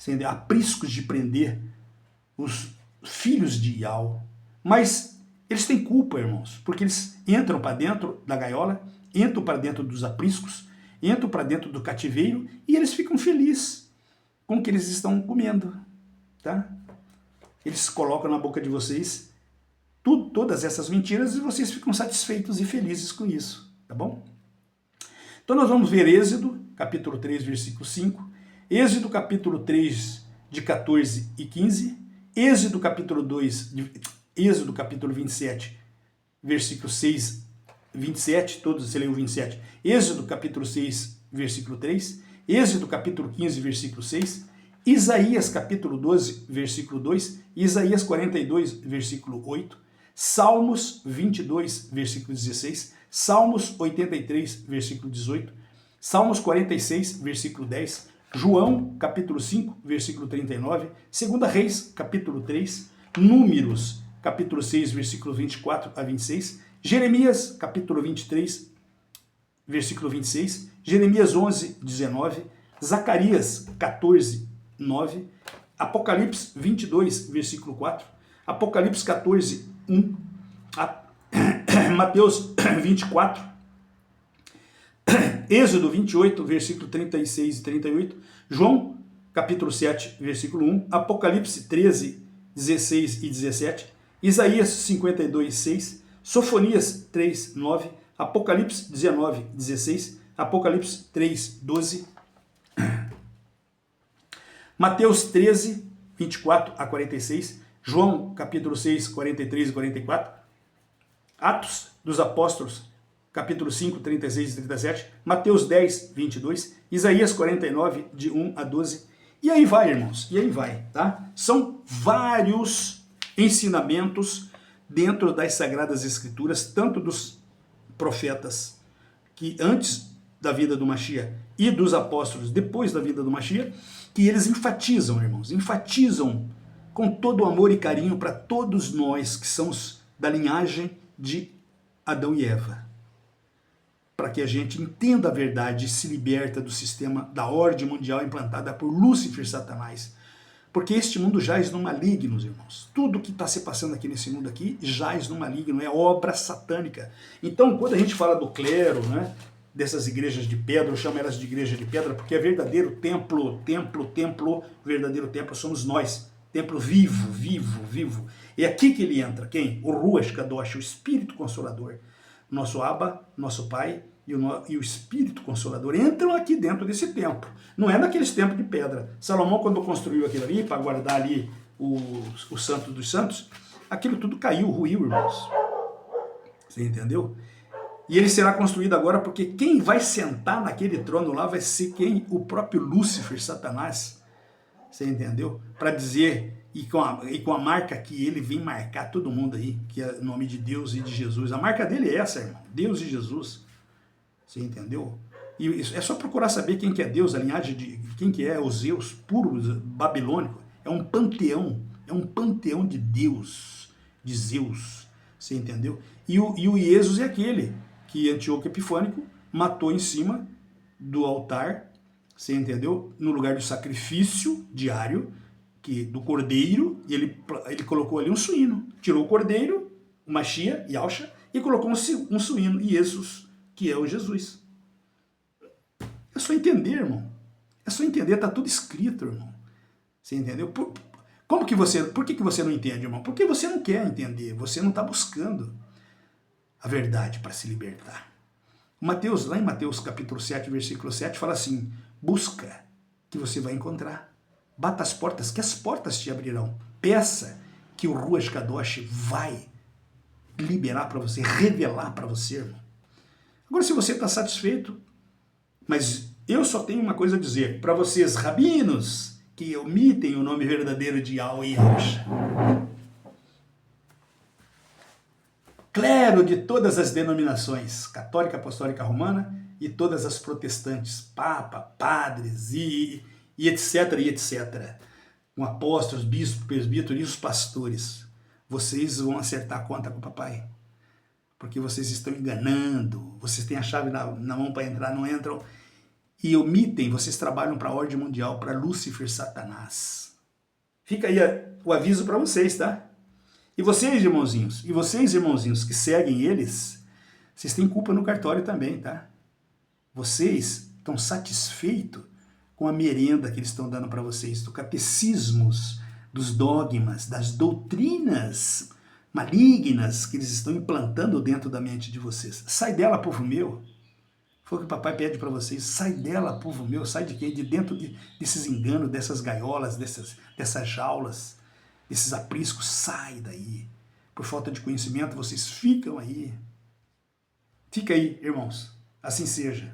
entendeu? Apriscos de prender os filhos de Iau. Mas eles têm culpa, irmãos, porque eles entram para dentro da gaiola, entram para dentro dos apriscos, entram para dentro do cativeiro e eles ficam felizes com o que eles estão comendo, tá? Eles colocam na boca de vocês todas essas mentiras e vocês ficam satisfeitos e felizes com isso, tá bom? Então nós vamos ver Êxodo, capítulo 3, versículo 5, Êxodo, capítulo 3, de 14 e 15, Êxodo, capítulo 2, Êxodo, capítulo 27, versículo 6, 27, todos você leu 27, Êxodo, capítulo 6, versículo 3, Êxodo, capítulo 15, versículo 6, Isaías, capítulo 12, versículo 2, Isaías 42, versículo 8, Salmos 22, versículo 16, Salmos 83, versículo 18, Salmos 46, versículo 10, João, capítulo 5, versículo 39, 2 Reis, capítulo 3, Números, capítulo 6, versículo 24 a 26, Jeremias, capítulo 23, versículo 26, Jeremias 11, 19, Zacarias 14, 9, Apocalipse 22, versículo 4, Apocalipse 14, 1, Mateus 24, Êxodo 28, versículo 36 e 38, João, capítulo 7, versículo 1, Apocalipse 13, 16 e 17, Isaías 52, 6, Sofonias 3, 9, Apocalipse 19, 16, Apocalipse 3, 12, Mateus 13, 24 a 46, João, capítulo 6, 43 e 44, Atos dos Apóstolos, capítulo 5, 36 e 37, Mateus 10, 22, Isaías 49, de 1 a 12, e aí vai, irmãos, e aí vai, tá? São vários ensinamentos dentro das Sagradas Escrituras, tanto dos profetas que antes da vida do Mashiach e dos apóstolos depois da vida do Mashiach, que eles enfatizam, irmãos, enfatizam com todo o amor e carinho para todos nós que somos da linhagem de Adão e Eva, para que a gente entenda a verdade e se liberta do sistema da ordem mundial implantada por Lúcifer, Satanás. Porque este mundo jaz no maligno, irmãos. Tudo que está se passando aqui nesse mundo aqui jaz no maligno, é obra satânica. Então, quando a gente fala do clero, né, dessas igrejas de pedra, eu chamo elas de igreja de pedra, porque é verdadeiro templo, verdadeiro templo somos nós. Templo vivo, vivo, vivo. É aqui que ele entra. Quem? O Ruach Kadosh, o Espírito Consolador. Nosso Abba, nosso Pai e o Espírito Consolador entram aqui dentro desse templo. Não é naqueles templos de pedra. Salomão, quando construiu aquilo ali, para guardar ali o Santo dos Santos, aquilo tudo caiu, ruiu, irmãos. Você entendeu? E ele será construído agora porque quem vai sentar naquele trono lá vai ser quem? O próprio Lúcifer, Satanás. Você entendeu? Para dizer, e com a marca que ele vem marcar todo mundo aí, que é o nome de Deus e de Jesus. A marca dele é essa, irmão. Deus e Jesus. Você entendeu? E é só procurar saber quem que é Deus, a linhagem de quem que é o Zeus puro babilônico. É um panteão de Deus, de Zeus. Você entendeu? E o Iesus é aquele que Antíoco Epifânico matou em cima do altar, você entendeu? No lugar do sacrifício diário, do cordeiro, e ele colocou ali um suíno. Tirou o cordeiro, o Machia, Yahshua, e colocou um suíno, Jesus, que é o Jesus. É só entender, irmão. É só entender, tá tudo escrito, irmão. Você entendeu? Por que você não entende, irmão? Porque você não quer entender, você não está buscando a verdade para se libertar. Lá em Mateus capítulo 7, versículo 7, fala assim: busca, que você vai encontrar. Bata as portas, que as portas te abrirão. Peça, que o Ruach Kadosh vai liberar para você, revelar para você, irmão. Agora, se você está satisfeito, mas eu só tenho uma coisa a dizer para vocês, rabinos, que omitem o nome verdadeiro de Yahweh e Yahshua. Clero de todas as denominações, católica, apostólica, romana, e todas as protestantes, papa, padres e etc, e etc. Com apóstolos, bispos, presbíteros e os pastores. Vocês vão acertar a conta com o papai. Porque vocês estão enganando, vocês têm a chave na mão para entrar, não entram, e omitem, vocês trabalham para a ordem mundial, para Lúcifer, Satanás. Fica aí o aviso para vocês, tá? E vocês, irmãozinhos, que seguem eles, vocês têm culpa no cartório também, tá? Vocês estão satisfeitos com a merenda que eles estão dando para vocês, dos catecismos, dos dogmas, das doutrinas malignas que eles estão implantando dentro da mente de vocês. Sai dela, povo meu. Foi o que o papai pede para vocês. Sai dela, povo meu. Sai de quê? De dentro desses enganos, dessas gaiolas, dessas jaulas, desses apriscos. Sai daí. Por falta de conhecimento, vocês ficam aí. Fica aí, irmãos. Assim seja.